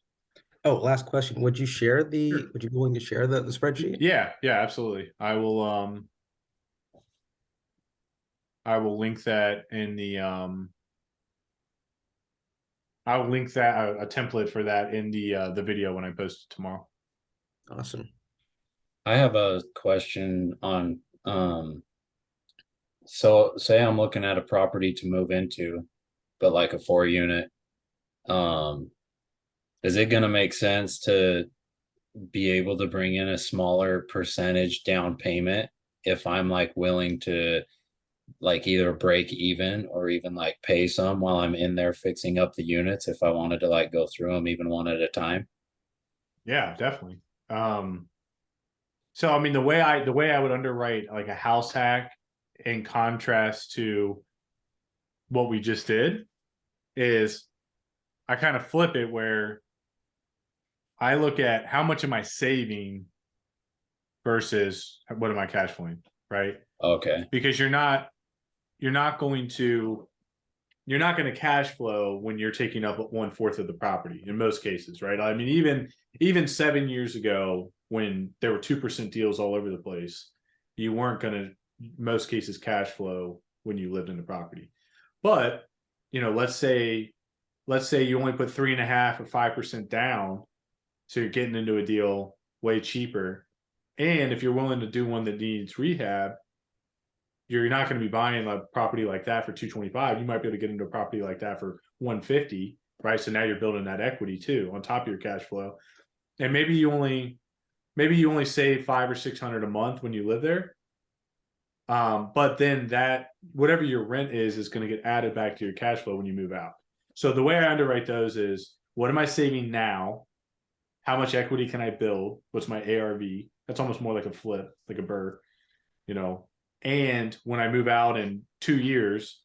Oh, last question. Would you share would you be willing to share the spreadsheet? Yeah, absolutely. I will link that in the I'll link that a template for that in the video when I post it tomorrow. Awesome. I have a question on so say I'm looking at a property to move into, but like a 4 unit. Is it gonna make sense to be able to bring in a smaller percentage down payment if I'm like willing to like either break even or even like pay some while I'm in there fixing up the units if I wanted to like go through them even one at a time? Yeah, definitely. So I mean, the way I would underwrite like a house hack in contrast to what we just did is I kind of flip it where I look at how much am I saving versus what am I cash flowing, right? Okay. Because you're not going to cash flow when you're taking up 1/4 of the property in most cases, right? I mean, even 7 years ago when there were 2% deals all over the place, you weren't going to most cases cash flow when you lived in the property. But you know, let's say you only put 3.5 or 5% down, so you're getting into a deal way cheaper. And if you're willing to do one that needs rehab, you're not going to be buying a property like that for 225. You might be able to get into a property like that for 150, right? So now you're building that equity too on top of your cash flow. And maybe you only save 500 or 600 a month when you live there. But then that whatever your rent is going to get added back to your cash flow when you move out. So the way I underwrite those is, what am I saving now? How much equity can I build? What's my ARV? That's almost more like a flip, like a burr, you know. And when I move out in 2 years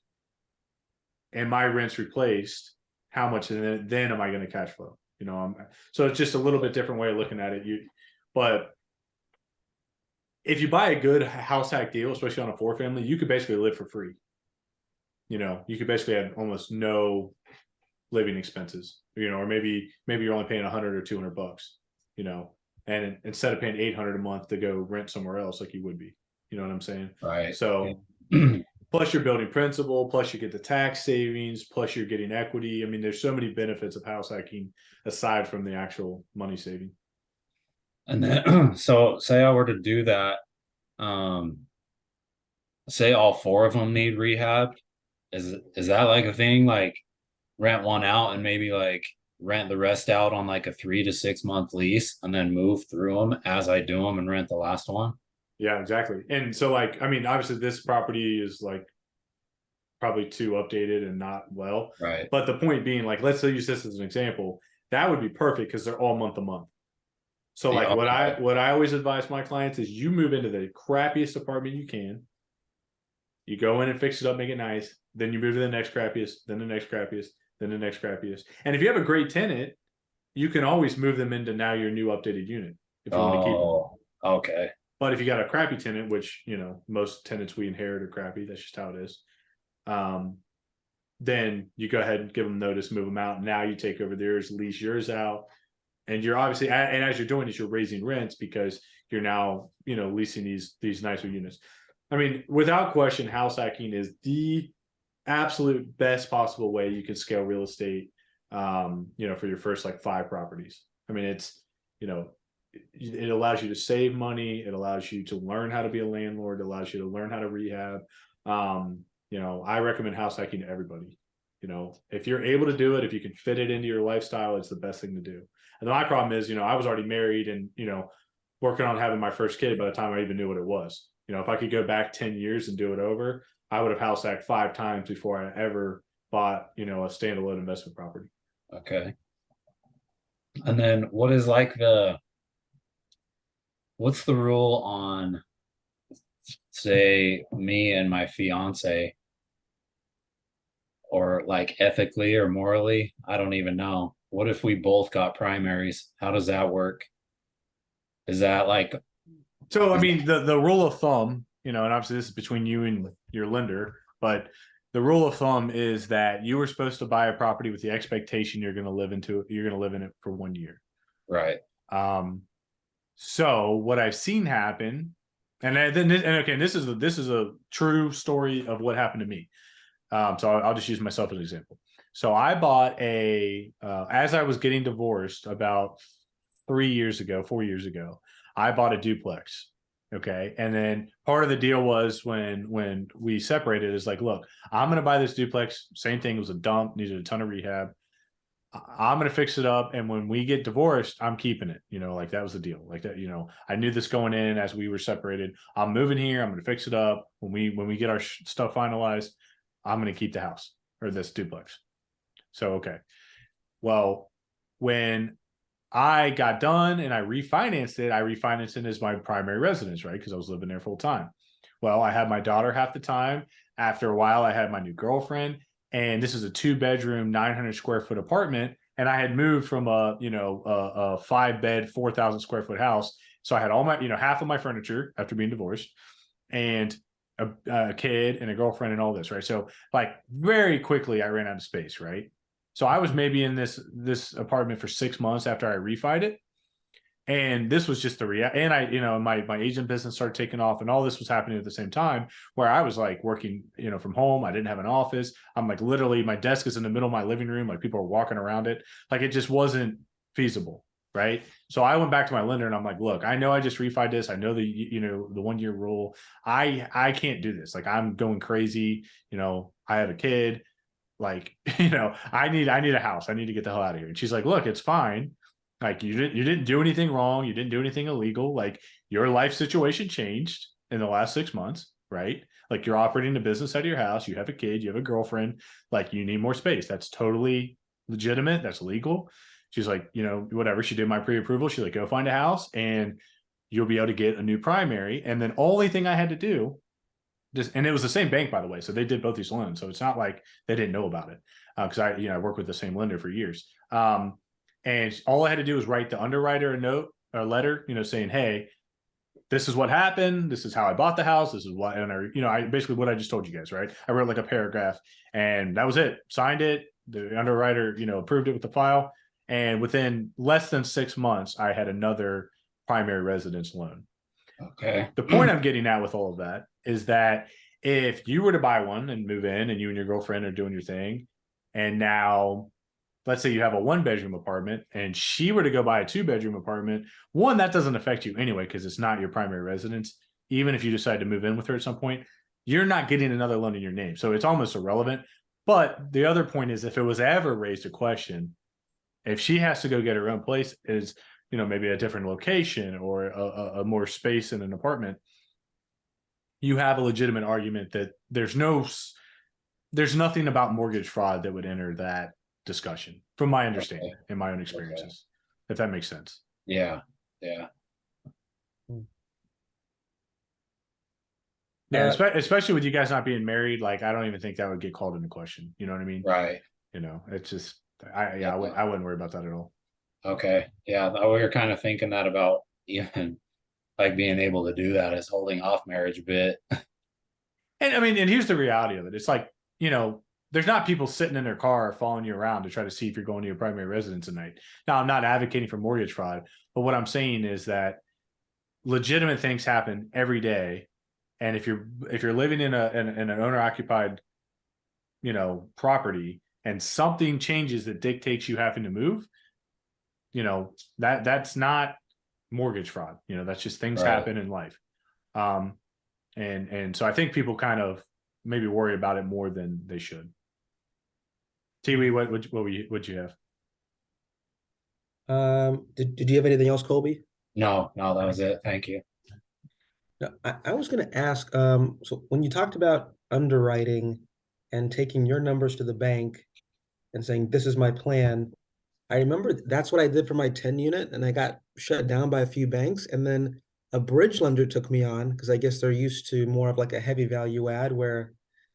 and my rent's replaced, how much then am I going to cash flow? You know, so it's just a little bit different way of looking at it. But if you buy a good house hack deal, especially on a 4-family, you could basically live for free. You know, you could basically have almost no living expenses, or maybe you're only paying 100 or $200, and instead of paying 800 a month to go rent somewhere else, like you would be, you know what I'm saying? Right. So plus you're building principal, plus you get the tax savings, plus you're getting equity. I mean, there's so many benefits of house hacking aside from the actual money saving. And then, so say I were to do that, say all 4 of them need rehab. Is that like a thing? Like rent one out and maybe like rent the rest out on like a 3 to 6 month lease and then move through them as I do them and rent the last one? Yeah, exactly. And so like, I mean, obviously this property is like probably too updated and not well. Right. But the point being, like, let's use this as an example. That would be perfect because they're all month to month. So like what I always advise my clients is you move into the crappiest apartment you can. You go in and fix it up, make it nice. Then you move to the next crappiest, then the next crappiest, then the next crappiest. And if you have a great tenant, you can always move them into now your new updated unit if you want to keep them. Okay. But if you got a crappy tenant, which most tenants we inherit are crappy, that's just how it is. Then you go ahead and give them notice, move them out. Now you take over theirs, lease yours out, and you're obviously, and as you're doing this, you're raising rents because you're now leasing these nicer units. I mean, without question, house hacking is the absolute best possible way you can scale real estate. For your first like 5 properties. I mean, it's it allows you to save money. It allows you to learn how to be a landlord. It allows you to learn how to rehab. I recommend house hacking to everybody. If you're able to do it, if you can fit it into your lifestyle, it's the best thing to do. And my problem is, I was already married and, working on having my first kid by the time I even knew what it was. If I could go back 10 years and do it over, I would have house hacked 5 times before I ever bought, a standalone investment property. Okay. And then what's the rule on, say, me and my fiance, or like ethically or morally? I don't even know. What if we both got primaries? How does that work? Is that like, so I mean, the rule of thumb, and obviously this is between you and your lender, but the rule of thumb is that you were supposed to buy a property with the expectation you're going to live in it for 1 year. right? So what I've seen happen, this is a true story of what happened to me. So I'll just use myself as an example. So I bought as I was getting divorced about 4 years ago, I bought a duplex. Okay. And then part of the deal was when we separated is like, look, I'm going to buy this duplex. Same thing. It was a dump, needed a ton of rehab. I'm going to fix it up. And when we get divorced, I'm keeping it, like that was the deal like that. I knew this going in as we were separated. I'm moving here. I'm going to fix it up. When we get our stuff finalized, I'm going to keep the house or this duplex. So, okay. Well, when I got done and I refinanced it as my primary residence, right? Because I was living there full time. Well, I had my daughter half the time. After a while, I had my new girlfriend, and this is a 2-bedroom, 900 square foot apartment. And I had moved from a 5-bed, 4,000 square foot house. So I had all my, half of my furniture after being divorced, and a kid and a girlfriend and all this, right? So like very quickly I ran out of space, right? So I was maybe in this apartment for 6 months after I refied it. And this was just and I, my agent business started taking off, and all this was happening at the same time, where I was like working, from home. I didn't have an office. I'm like, literally my desk is in the middle of my living room. Like people are walking around it. Like it just wasn't feasible. Right. So I went back to my lender and I'm like, look, I know I just refied this. I know the 1 year rule. I can't do this. Like I'm going crazy. I have a kid. Like, I need a house. I need to get the hell out of here. And she's like, look, it's fine. Like you didn't do anything wrong. You didn't do anything illegal. Like your life situation changed in the last 6 months, right? Like you're operating a business out of your house. You have a kid, you have a girlfriend, like you need more space. That's totally legitimate. That's legal. She's like, whatever. She did my pre-approval. She's like, go find a house and you'll be able to get a new primary. And then only thing I had to do, and it was the same bank, by the way. So they did both these loans. So it's not like they didn't know about it. Because I worked with the same lender for years. And all I had to do was write the underwriter a note or a letter, saying, hey, this is what happened. This is how I bought the house. This is what, and I basically what I just told you guys, right? I wrote like a paragraph and that was it. Signed it, the underwriter, approved it with the file. And within less than 6 months, I had another primary residence loan. Okay. The point I'm getting at with all of that is that if you were to buy one and move in and you and your girlfriend are doing your thing, and now let's say you have a 1-bedroom apartment and she were to go buy a 2-bedroom apartment, one, that doesn't affect you anyway, because it's not your primary residence. Even if you decide to move in with her at some point, you're not getting another loan in your name. So it's almost irrelevant. But the other point is, if it was ever raised a question, if she has to go get her own place, is, maybe a different location or a more space in an apartment, you have a legitimate argument that there's nothing about mortgage fraud that would enter that discussion, from my understanding and my own experiences, if that makes sense. Yeah. Yeah. Yeah, especially with you guys not being married, like I don't even think that would get called into question. You know what I mean? Right. It's just I wouldn't worry about that at all. Okay. Yeah. We were kind of thinking that about even like being able to do that as holding off marriage a bit. And I mean, and here's the reality of it. It's like, there's not people sitting in their car following you around to try to see if you're going to your primary residence at night. Now, I'm not advocating for mortgage fraud, but what I'm saying is that legitimate things happen every day. And if you're living in an owner occupied, property, and something changes that dictates you having to move, that's not mortgage fraud. That's just things happen in life. And so I think people kind of maybe worry about it more than they should. Tiwi, what'd you have? Did you have anything else, Colby? No, that was it. Thank you. No, I was going to ask, so when you talked about underwriting and taking your numbers to the bank and saying, this is my plan, I remember that's what I did for my 10 unit, and I got shut down by a few banks. And then a bridge lender took me on because I guess they're used to more of like a heavy value add where,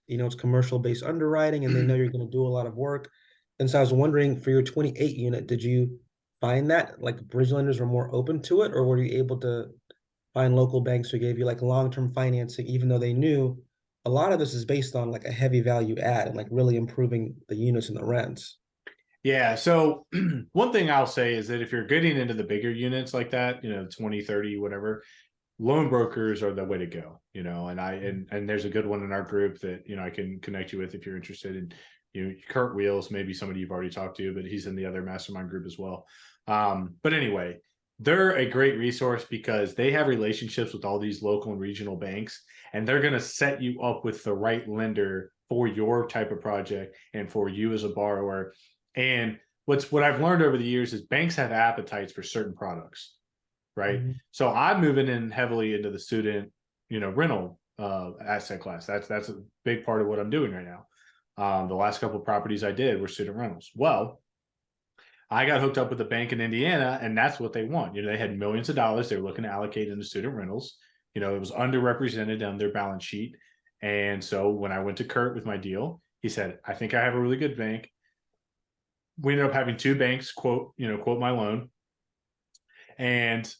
it's commercial based underwriting and they know you're going to do a lot of work. And so I was wondering, for your 28 unit, did you find that like bridge lenders were more open to it, or were you able to find local banks who gave you like long-term financing, even though they knew a lot of this is based on like a heavy value add and like really improving the units and the rents? Yeah. So one thing I'll say is that if you're getting into the bigger units like that, 20, 30, whatever, loan brokers are the way to go, and there's a good one in our group that, I can connect you with if you're interested in, Kurt Wheels, maybe somebody you've already talked to, but he's in the other mastermind group as well. But anyway, they're a great resource because they have relationships with all these local and regional banks, and they're going to set you up with the right lender for your type of project and for you as a borrower. And what I've learned over the years is banks have appetites for certain products, right? Mm-hmm. So I'm moving in heavily into the student, rental asset class. That's a big part of what I'm doing right now. The last couple of properties I did were student rentals. Well, I got hooked up with a bank in Indiana, and that's what they want. They had millions of dollars they were looking to allocate into student rentals. It was underrepresented on their balance sheet. And so when I went to Kurt with my deal, he said, I think I have a really good bank. We ended up having 2 banks quote my loan, and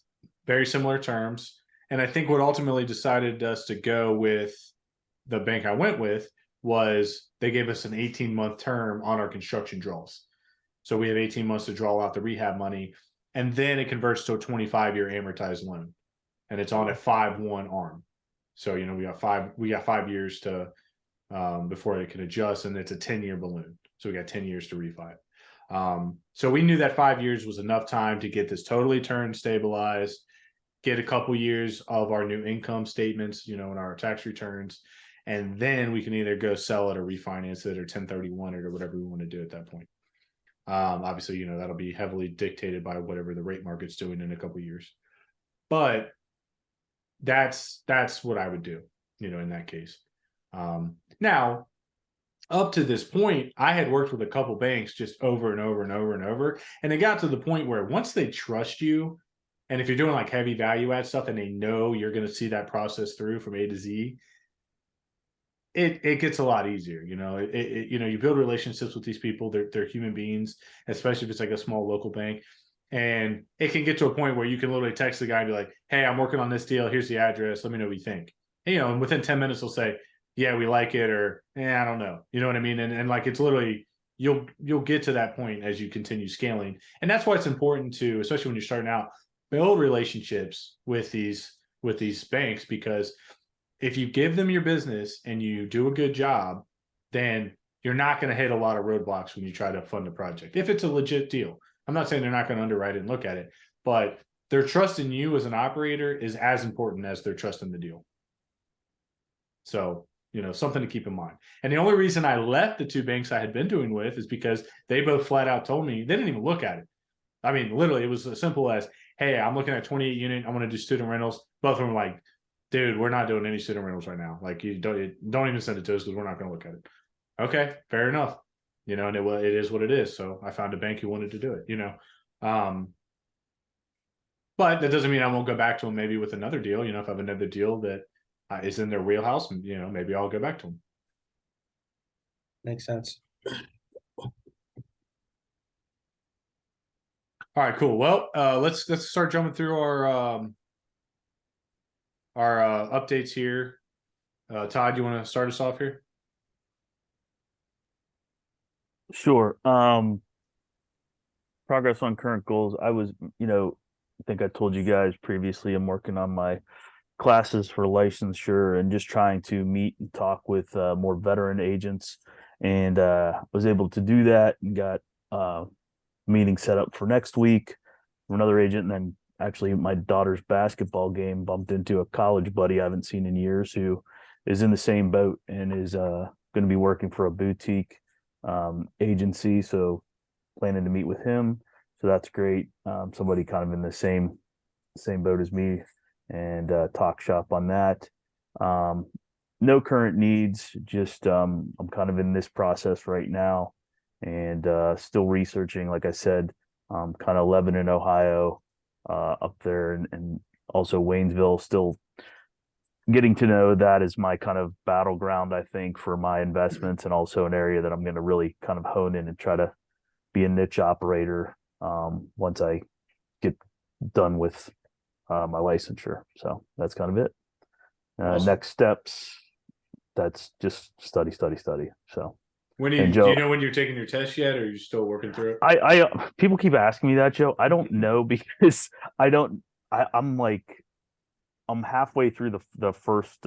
very similar terms. And I think what ultimately decided us to go with the bank I went with was they gave us an 18-month term on our construction draws. So we have 18 months to draw out the rehab money, and then it converts to a 25-year amortized loan, and it's on a 5/1 arm. So we got 5 years to before it can adjust, and it's a 10-year balloon. So we got 10 years to refi it. So we knew that 5 years was enough time to get this totally turned, stabilized, get a couple years of our new income statements, in our tax returns, and then we can either go sell it or refinance it or 1031 it or whatever we want to do at that point. Obviously, that'll be heavily dictated by whatever the rate market's doing in a couple of years. But that's what I would do, in that case. Now, up to this point, I had worked with a couple banks just over and over and over and over. And it got to the point where once they trust you, and if you're doing like heavy value add stuff and they know you're going to see that process through from A to Z, it gets a lot easier. You build relationships with these people. They're human beings, especially if it's like a small local bank. And it can get to a point where you can literally text the guy and be like, hey, I'm working on this deal. Here's the address. Let me know what you think. And, and within 10 minutes, they'll say, yeah, we like it, or I don't know. You know what I mean? And like, it's literally you'll get to that point as you continue scaling. And that's why it's important to, especially when you're starting out, build relationships with these banks, because if you give them your business and you do a good job, then you're not going to hit a lot of roadblocks when you try to fund a project. If it's a legit deal, I'm not saying they're not going to underwrite it and look at it, but their trust in you as an operator is as important as their trust in the deal. So, something to keep in mind. And the only reason I left the two banks I had been doing with is because they both flat out told me, they didn't even look at it. I mean, literally, it was as simple as, hey, I'm looking at 28 unit. I'm going to do student rentals. Both of them were like, dude, we're not doing any student rentals right now. Like, you don't even send it to us because we're not going to look at it. Okay, fair enough. And it is what it is. So I found a bank who wanted to do it, but that doesn't mean I won't go back to them maybe with another deal. If I have another deal that is in their wheelhouse, and maybe I'll go back to them. Makes sense. All right, cool. Well, let's start jumping through our updates here. Todd, you want to start us off here? Sure. Progress on current goals. I was, I think I told you guys previously, I'm working on my classes for licensure and just trying to meet and talk with more veteran agents, and was able to do that and got meeting set up for next week for another agent. And then actually my daughter's basketball game bumped into a college buddy I haven't seen in years who is in the same boat and is going to be working for a boutique agency. So planning to meet with him. So that's great. Somebody kind of in the same boat as me, and talk shop on that. No current needs, just I'm kind of in this process right now, and still researching, like I said, kind of Lebanon, Ohio, up there, and also Waynesville. Still getting to know that as my kind of battleground, I think, for my investments, and also an area that I'm going to really kind of hone in and try to be a niche operator once I get done with my licensure. So that's kind of it. Awesome. Next steps, that's just study. So When And do Joe- you know when you're taking your test yet, or are you still working through it? I people keep asking me that, Joe. I don't know because I'm halfway through the first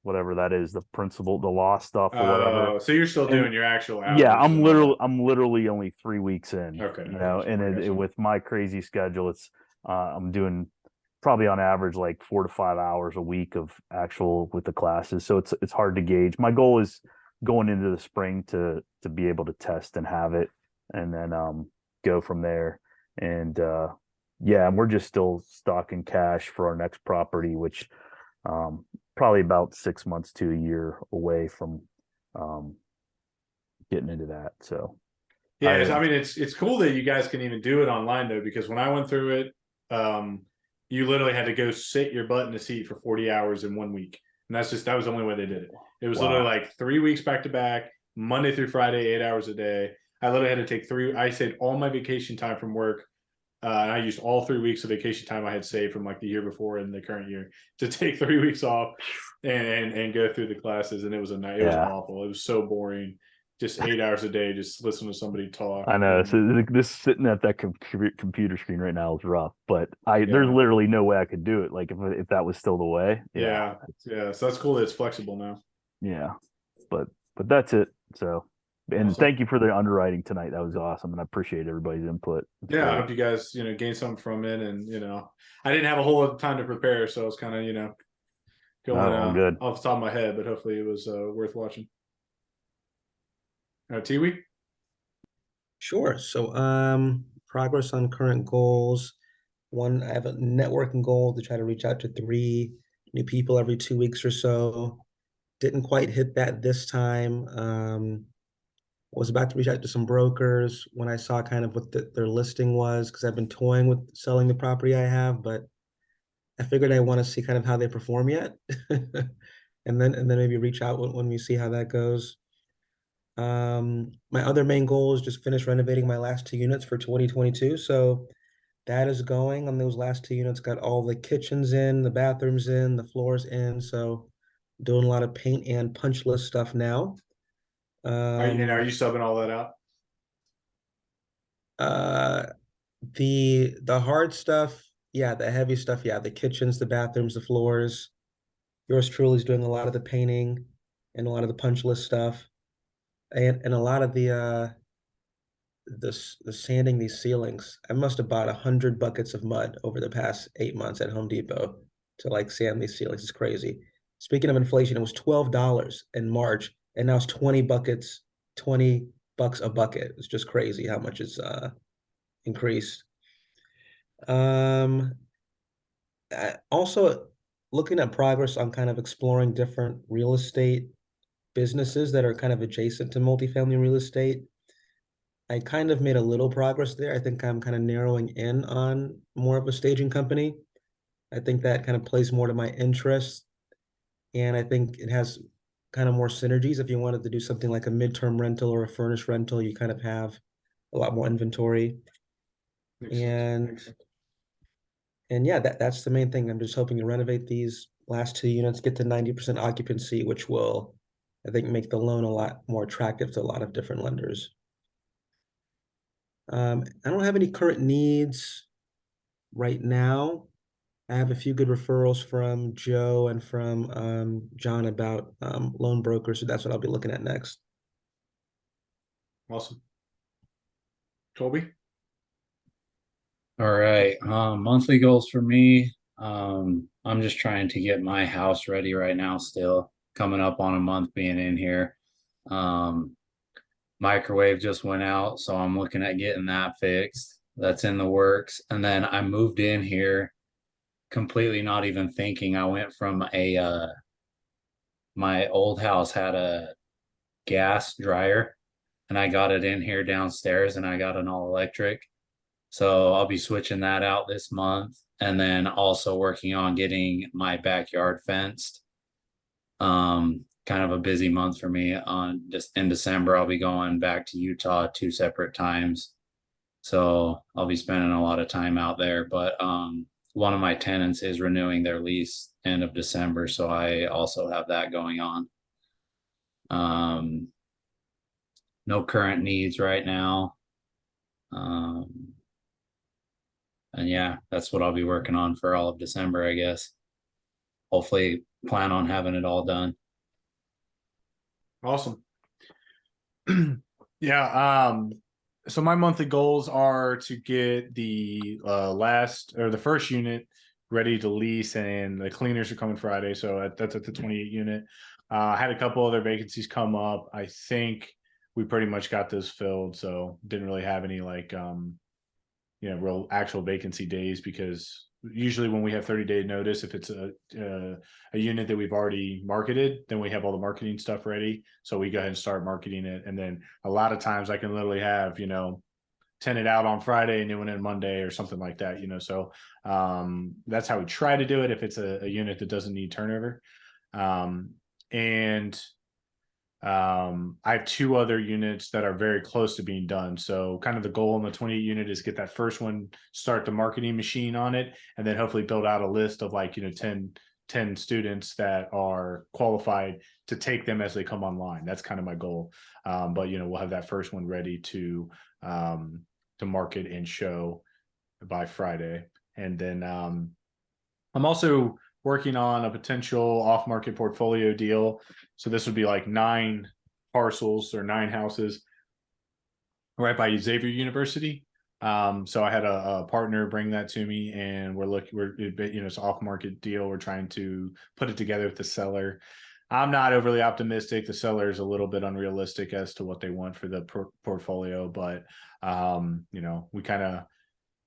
whatever that is, the principal, the law stuff or whatever. So you're still And- doing your actual hours. Yeah, and all that. I'm literally only 3 weeks in. Okay, You I know, got you, and I got you. with my crazy schedule, it's I'm doing probably on average like 4 to 5 hours a week of actual with the classes. So it's hard to gauge. My goal is going into the spring to be able to test and have it, and then go from there. And yeah, and we're just still stocking cash for our next property, which probably about 6 months to a year away from getting into that. So Yeah, I mean, it's cool that you guys can even do it online though, because when I went through it, you literally had to go sit your butt in a seat for 40 hours in 1 week, and that was the only way they did it. It was literally like 3 weeks back to back, Monday through Friday, 8 hours a day. I literally had to take I saved all my vacation time from work. And I used all 3 weeks of vacation time I had saved from like the year before and the current year to take 3 weeks off and go through the classes. And it was it was awful. It was so boring. Just 8 hours a day, just listen to somebody talk. I know. So this sitting at that computer screen right now is rough, but there's Yeah. literally no way I could do it. Like if that was still the way. Yeah. So that's cool that it's flexible now. Yeah. But that's it. So, and Awesome. thank you for the underwriting tonight. That was awesome, and I appreciate everybody's input. It's Yeah, I great. hope you guys, gain something from it. And I didn't have a whole lot of time to prepare, so I was kind of, going all good. off the top of my head, but hopefully it was worth watching. Tiwi? Sure. So, progress on current goals. One, I have a networking goal to try to reach out to 3 new people every 2 weeks or so. Didn't quite hit that this time. Was about to reach out to some brokers when I saw kind of what their listing was, because I've been toying with selling the property I have, but I figured I want to see kind of how they perform yet, and then maybe reach out when we see how that goes. My other main goal is just finish renovating my last 2 units for 2022. So that is going on those last 2 units. Got all the kitchens in, the bathrooms in, the floors in. So doing a lot of paint and punch list stuff now. Are you subbing all that out? Uh, the hard stuff, yeah, the heavy stuff, yeah, the kitchens, the bathrooms, the floors. Yours truly is doing a lot of the painting and a lot of the punch list stuff, and a lot of the sanding these ceilings. I must have bought 100 buckets of mud over the past 8 months at Home Depot to like sand these ceilings. It's crazy. Speaking of inflation, it was $12 in March, and now it's 20 buckets, $20 a bucket. It's just crazy how much it's increased. Um, also looking at progress on kind of exploring different real estate businesses that are kind of adjacent to multifamily real estate. I kind of made a little progress there. I think I'm kind of narrowing in on more of a staging company. I think that kind of plays more to my interests. And I think it has kind of more synergies. If you wanted to do something like a midterm rental or a furnished rental, you kind of have a lot more inventory. Makes sense. And yeah, that's the main thing. I'm just hoping to renovate these last 2 units, get to 90% occupancy, which will, I think, make the loan a lot more attractive to a lot of different lenders. I don't have any current needs right now. I have a few good referrals from Joe and from John about loan brokers, so that's what I'll be looking at next. Awesome. Colby? All right. Monthly goals for me. I'm just trying to get my house ready right now, still coming up on a month being in here. Microwave just went out, so I'm looking at getting that fixed. That's in the works. And then I moved in here completely not even thinking. I went from my old house had a gas dryer, and I got it in here downstairs, and I got an all electric. So I'll be switching that out this month, and then also working on getting my backyard fenced. Kind of a busy month for me. On just in December, I'll be going back to Utah 2 separate times. So I'll be spending a lot of time out there. But one of my tenants is renewing their lease end of December, so I also have that going on. No current needs right now. And yeah, that's what I'll be working on for all of December, I guess. Hopefully plan on having it all done. Awesome. Yeah. So my monthly goals are to get the the first unit ready to lease, and the cleaners are coming Friday. So that's at the 28 unit. I had a couple other vacancies come up. I think we pretty much got those filled. So didn't really have any like real actual vacancy days, because usually when we have 30-day notice, if it's a unit that we've already marketed, then we have all the marketing stuff ready. So we go ahead and start marketing it. And then a lot of times I can literally have, tenant out on Friday and new one in Monday or something like that, so that's how we try to do it if it's a unit that doesn't need turnover. And I have 2 other units that are very close to being done. So kind of the goal in the 28 unit is get that first one, start the marketing machine on it, and then hopefully build out a list of 10 students that are qualified to take them as they come online. That's kind of my goal. But we'll have that first one ready to market and show by Friday. And then I'm also working on a potential off-market portfolio deal. So this would be like 9 parcels or 9 houses right by Xavier University. So I had a partner bring that to me, and it's an off-market deal. We're trying to put it together with the seller. I'm not overly optimistic. The seller is a little bit unrealistic as to what they want for the portfolio, but we kind of.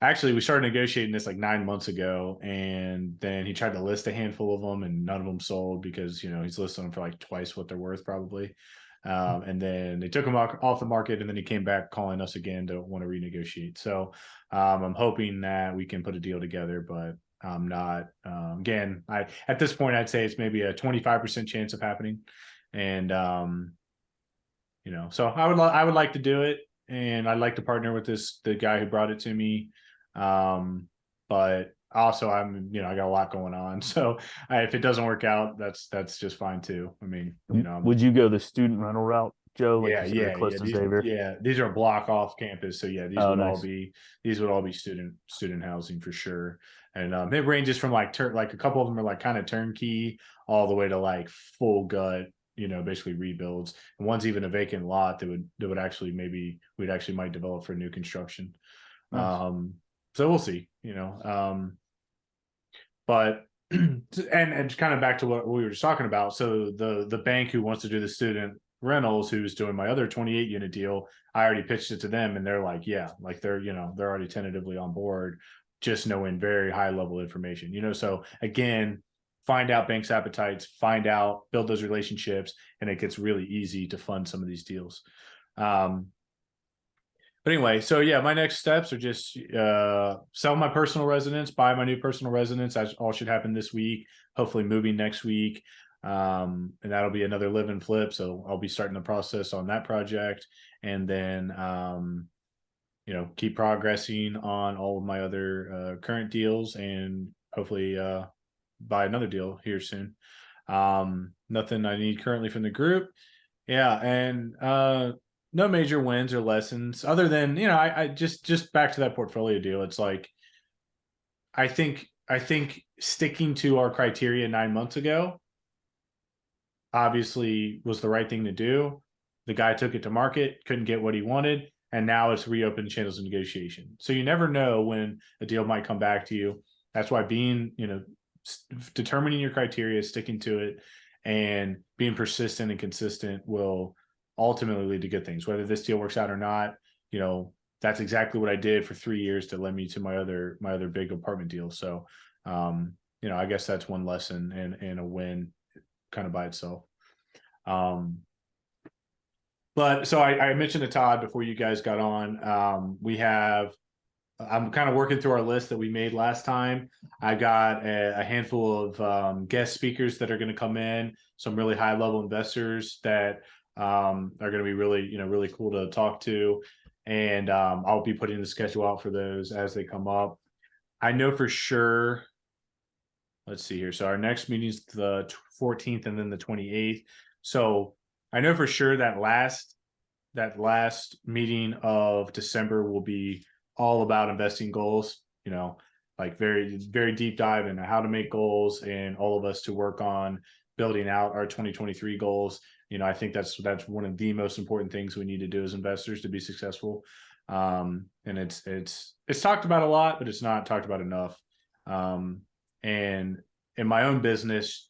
Actually, we started negotiating this like 9 months ago, and then he tried to list a handful of them, and none of them sold because he's listing them for like twice what they're worth probably. And then they took him off the market, and then he came back calling us again to want to renegotiate. So I'm hoping that we can put a deal together, but I'm not. Again, at this point I'd say it's maybe a 25% chance of happening, and so I would like to do it, and I'd like to partner with the guy who brought it to me. But also I got a lot going on. So if it doesn't work out, that's just fine too. I mean, would you go the student rental route? Joe? Like Yeah, you said, or yeah, close yeah. to Xavier? These are block off campus. So yeah, Oh, nice. these would all be student housing for sure. And it ranges from like like a couple of them are like kind of turnkey all the way to like full gut, basically rebuilds. And one's even a vacant lot that would actually we'd actually might develop for new construction. Nice. So we'll see, but and kind of back to what we were just talking about. So the bank who wants to do the student rentals, who's doing my other 28 unit deal, I already pitched it to them, and they're like, yeah, like they're already tentatively on board, just knowing very high level information. So again, find out banks' appetites, build those relationships, and it gets really easy to fund some of these deals. But anyway, so yeah, my next steps are just sell my personal residence, buy my new personal residence. That all should happen this week. Hopefully, moving next week, and that'll be another live and flip. So I'll be starting the process on that project, and then keep progressing on all of my other current deals, and hopefully buy another deal here soon. Nothing I need currently from the group. Yeah, and no major wins or lessons other than, I just back to that portfolio deal. It's like I think sticking to our criteria 9 months ago obviously was the right thing to do. The guy took it to market, couldn't get what he wanted, and now it's reopened channels of negotiation. So you never know when a deal might come back to you. That's why being, determining your criteria, sticking to it, and being persistent and consistent will ultimately lead to good things. Whether this deal works out or not, that's exactly what I did for 3 years to lead me to my other big apartment deal. So, I guess that's one lesson and a win kind of by itself. But so I mentioned to Todd before you guys got on, I'm kind of working through our list that we made last time. I got a handful of guest speakers that are going to come in, some really high level investors that are going to be really cool to talk to. And I'll be putting the schedule out for those as they come up. I know for sure. Let's see here. So our next meeting is the 14th and then the 28th. So I know for sure that last meeting of December will be all about investing goals, like very, very deep dive into how to make goals and all of us to work on building out our 2023 goals. I think that's one of the most important things we need to do as investors to be successful. And it's talked about a lot, but it's not talked about enough. And in my own business,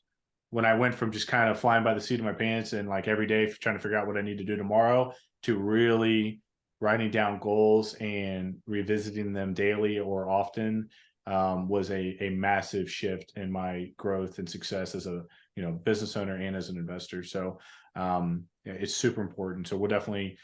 when I went from just kind of flying by the seat of my pants and like every day trying to figure out what I need to do tomorrow to really writing down goals and revisiting them daily or often, was a massive shift in my growth and success as a business owner and as an investor. So it's super important. So we'll definitely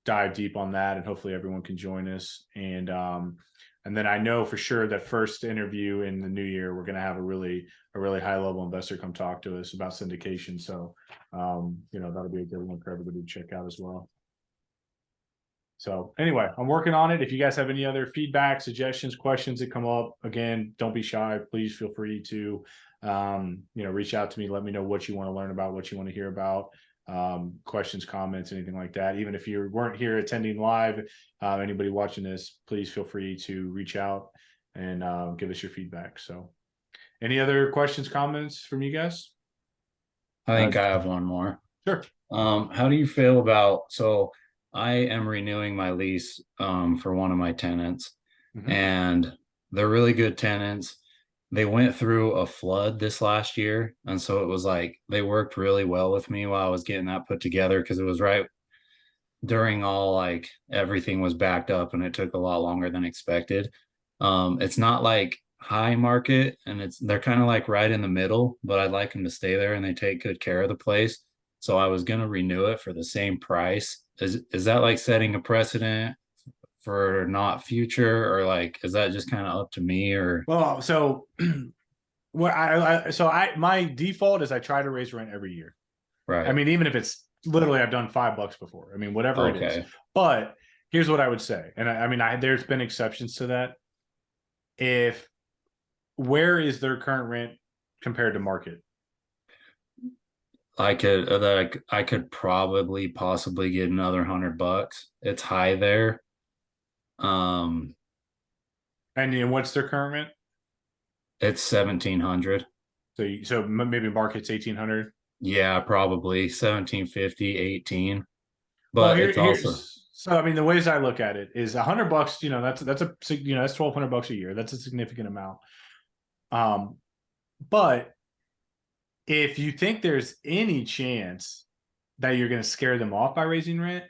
dive deep on that, and hopefully everyone can join us. And then I know for sure that first interview in the new year, we're going to have a really high level investor come talk to us about syndication. So, that'll be a good one for everybody to check out as well. So anyway, I'm working on it. If you guys have any other feedback, suggestions, questions that come up, again, don't be shy. Please feel free to, reach out to me. Let me know what you want to learn about, what you want to hear about, questions, comments, anything like that. Even if you weren't here attending live, anybody watching this, please feel free to reach out and give us your feedback. So any other questions, comments from you guys? I think I have one more. Sure. How do you feel about, so I am renewing my lease for one of my tenants, and they're really good tenants. They went through a flood this last year, and so it was like they worked really well with me while I was getting that put together, because it was right during all, like, everything was backed up and it took a lot longer than expected. It's not like high market, and they're kind of like right in the middle, but I'd like them to stay there and they take good care of the place. So I was going to renew it for the same price. Is that like setting a precedent for not future, or like, is that just kind of up to me? Or Well, so my default is I try to raise rent every year. right. I mean, even if it's literally I've done $5 before. I mean, whatever it is. Okay. But here's what I would say, and I mean, there's been exceptions to that. Where is their current rent compared to market? I could probably possibly get another $100. It's high there. And then what's their current rent? It's 1,700. So maybe market's 1,800. Yeah, probably 1750, 18. Well, But it's also here's so I mean the ways I look at it is $100. That's that's $1,200 a year. That's a significant amount. But if you think there's any chance that you're going to scare them off by raising rent,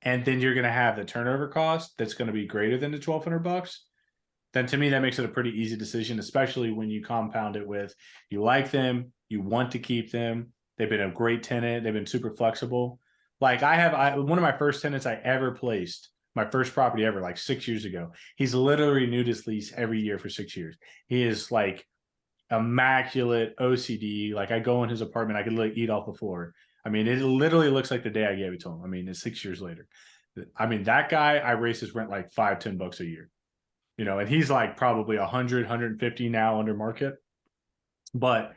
and then you're going to have the turnover cost that's going to be greater than the $1,200, then to me that makes it a pretty easy decision, especially when you compound it with you like them, you want to keep them, they've been a great tenant, they've been super flexible. Like one of my first tenants I ever placed, my first property ever, like 6 years ago. He's literally renewed his lease every year for 6 years. He is like immaculate OCD. Like I go in his apartment, I could like eat off the floor. I mean, it literally looks like the day I gave it to him. I mean, it's 6 years later. I mean, that guy, I raised his rent like $5-10 a year, and he's like probably 100, 150 now under market. But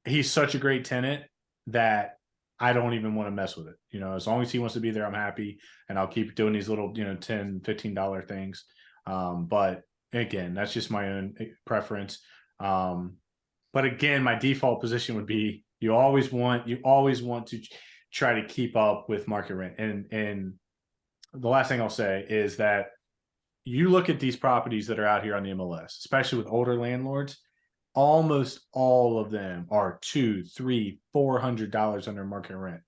he's such a great tenant that I don't even want to mess with it. As long as he wants to be there, I'm happy. And I'll keep doing these little, $10, $15 things. But again, that's just my own preference. But again, my default position would be you always want to try to keep up with market rent. And the last thing I'll say is that you look at these properties that are out here on the MLS, especially with older landlords, almost all of them are $200, $300, $400 under market rent.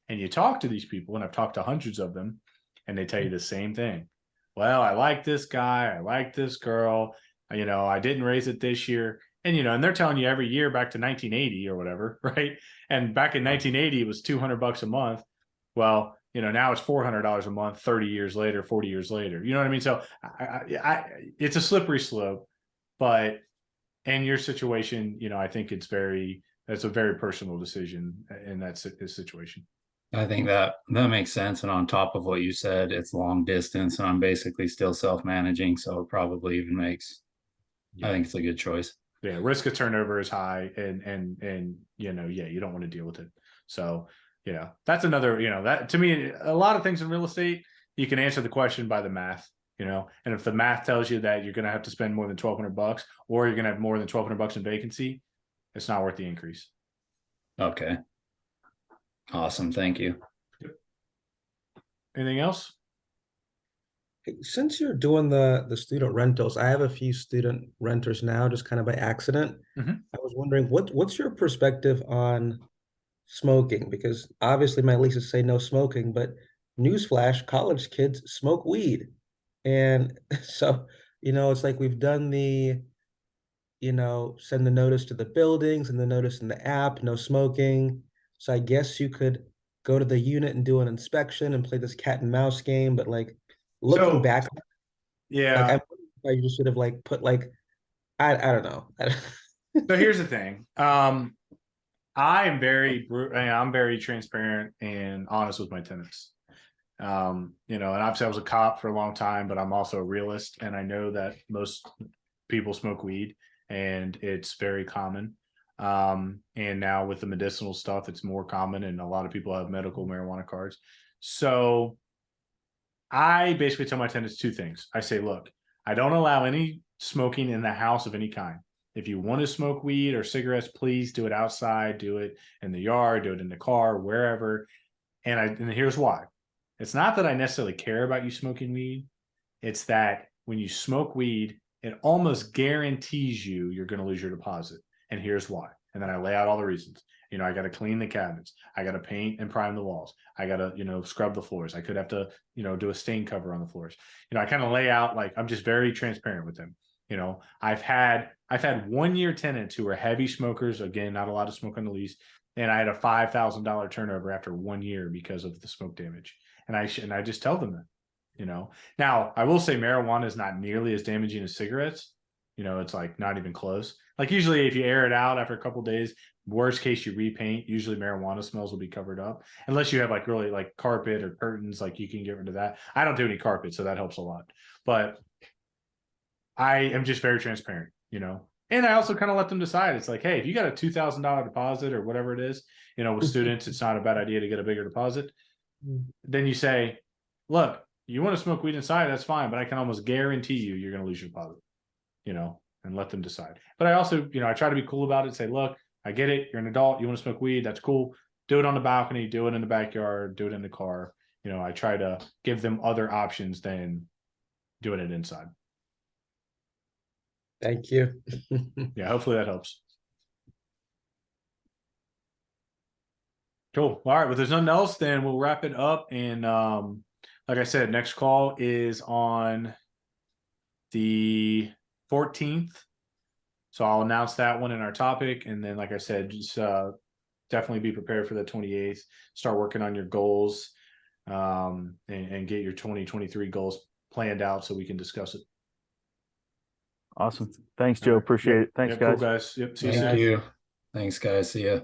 And you talk to these people, and I've talked to hundreds of them, and they tell you the same thing. Well, I like this guy, I like this girl, I didn't raise it this year. And they're telling you every year back to 1980 or whatever, right? And back in 1980, it was $200 a month. Well, now it's $400 a month, 30 years later, 40 years later. You know what I mean? So it's a slippery slope, but in your situation, I think that's a very personal decision in that situation. I think that makes sense. And on top of what you said, it's long distance, and I'm basically still self-managing, so it probably even makes. I think it's a good choice. Yeah, risk of turnover is high, and you don't want to deal with it. So that's another, that to me, a lot of things in real estate, you can answer the question by the math, and if the math tells you that you're going to have to spend more than $1,200 or you're going to have more than $1,200 in vacancy, it's not worth the increase. Okay. Awesome. Thank you. Anything else? Since you're doing the student rentals, I have a few student renters now, just kind of by accident. Mhm. I was wondering what's your perspective on smoking? Because obviously my leases say no smoking, but newsflash, college kids smoke weed. And so, it's like we've done the, send the notice to the buildings and the notice in the app, no smoking. So I guess you could go to the unit and do an inspection and play this cat and mouse game, but like looking back, Yeah. I just should have like put like I don't know. So here's the thing. I'm very transparent and honest with my tenants. And obviously I was a cop for a long time, but I'm also a realist, and I know that most people smoke weed, and it's very common. And now with the medicinal stuff, it's more common, and a lot of people have medical marijuana cards. So I basically tell my tenants two things. I say, look, I don't allow any smoking in the house of any kind. If you want to smoke weed or cigarettes, please do it outside, do it in the yard, do it in the car, wherever. And here's why. It's not that I necessarily care about you smoking weed. It's that when you smoke weed, it almost guarantees you're going to lose your deposit. And here's why. And then I lay out all the reasons. I got to clean the cabinets. I got to paint and prime the walls. I got to, scrub the floors. I could have to, do a stain cover on the floors. I kind of lay out, like, I'm just very transparent with them. I've had 1 year tenants who were heavy smokers. Again, not a lot of smoke on the lease. And I had a $5,000 turnover after 1 year because of the smoke damage. And I just tell them that, now I will say marijuana is not nearly as damaging as cigarettes. It's like not even close. Like usually if you air it out after a couple of days, worst case you repaint, usually marijuana smells will be covered up, unless you have like really like carpet or curtains, like you can get rid of that. I don't do any carpet, so that helps a lot. But I am just very transparent, and And I also kind of let them decide. It's like, hey, if you got a $2,000 deposit or whatever it is, with students, it's not a bad idea to get a bigger deposit. Then you say, look, you want to smoke weed inside, that's fine, but I can almost guarantee you're going to lose your deposit, and let them decide. But I also, I try to be cool about it. Say, look, I get it. You're an adult. You want to smoke weed. That's cool. Do it on the balcony, do it in the backyard, do it in the car. I try to give them other options than doing it inside. Thank you. Yeah, hopefully that helps. Cool. All right. Well, there's nothing else, then we'll wrap it up. And like I said, next call is on the 14th. So I'll announce that one in our topic. And then, like I said, just definitely be prepared for the 28th. Start working on your goals and get your 2023 goals planned out so we can discuss it. Awesome. Thanks, Joe. Appreciate it. Thanks, Cool, guys. guys. Yep. See you Thank soon. you. Thanks, guys. See ya.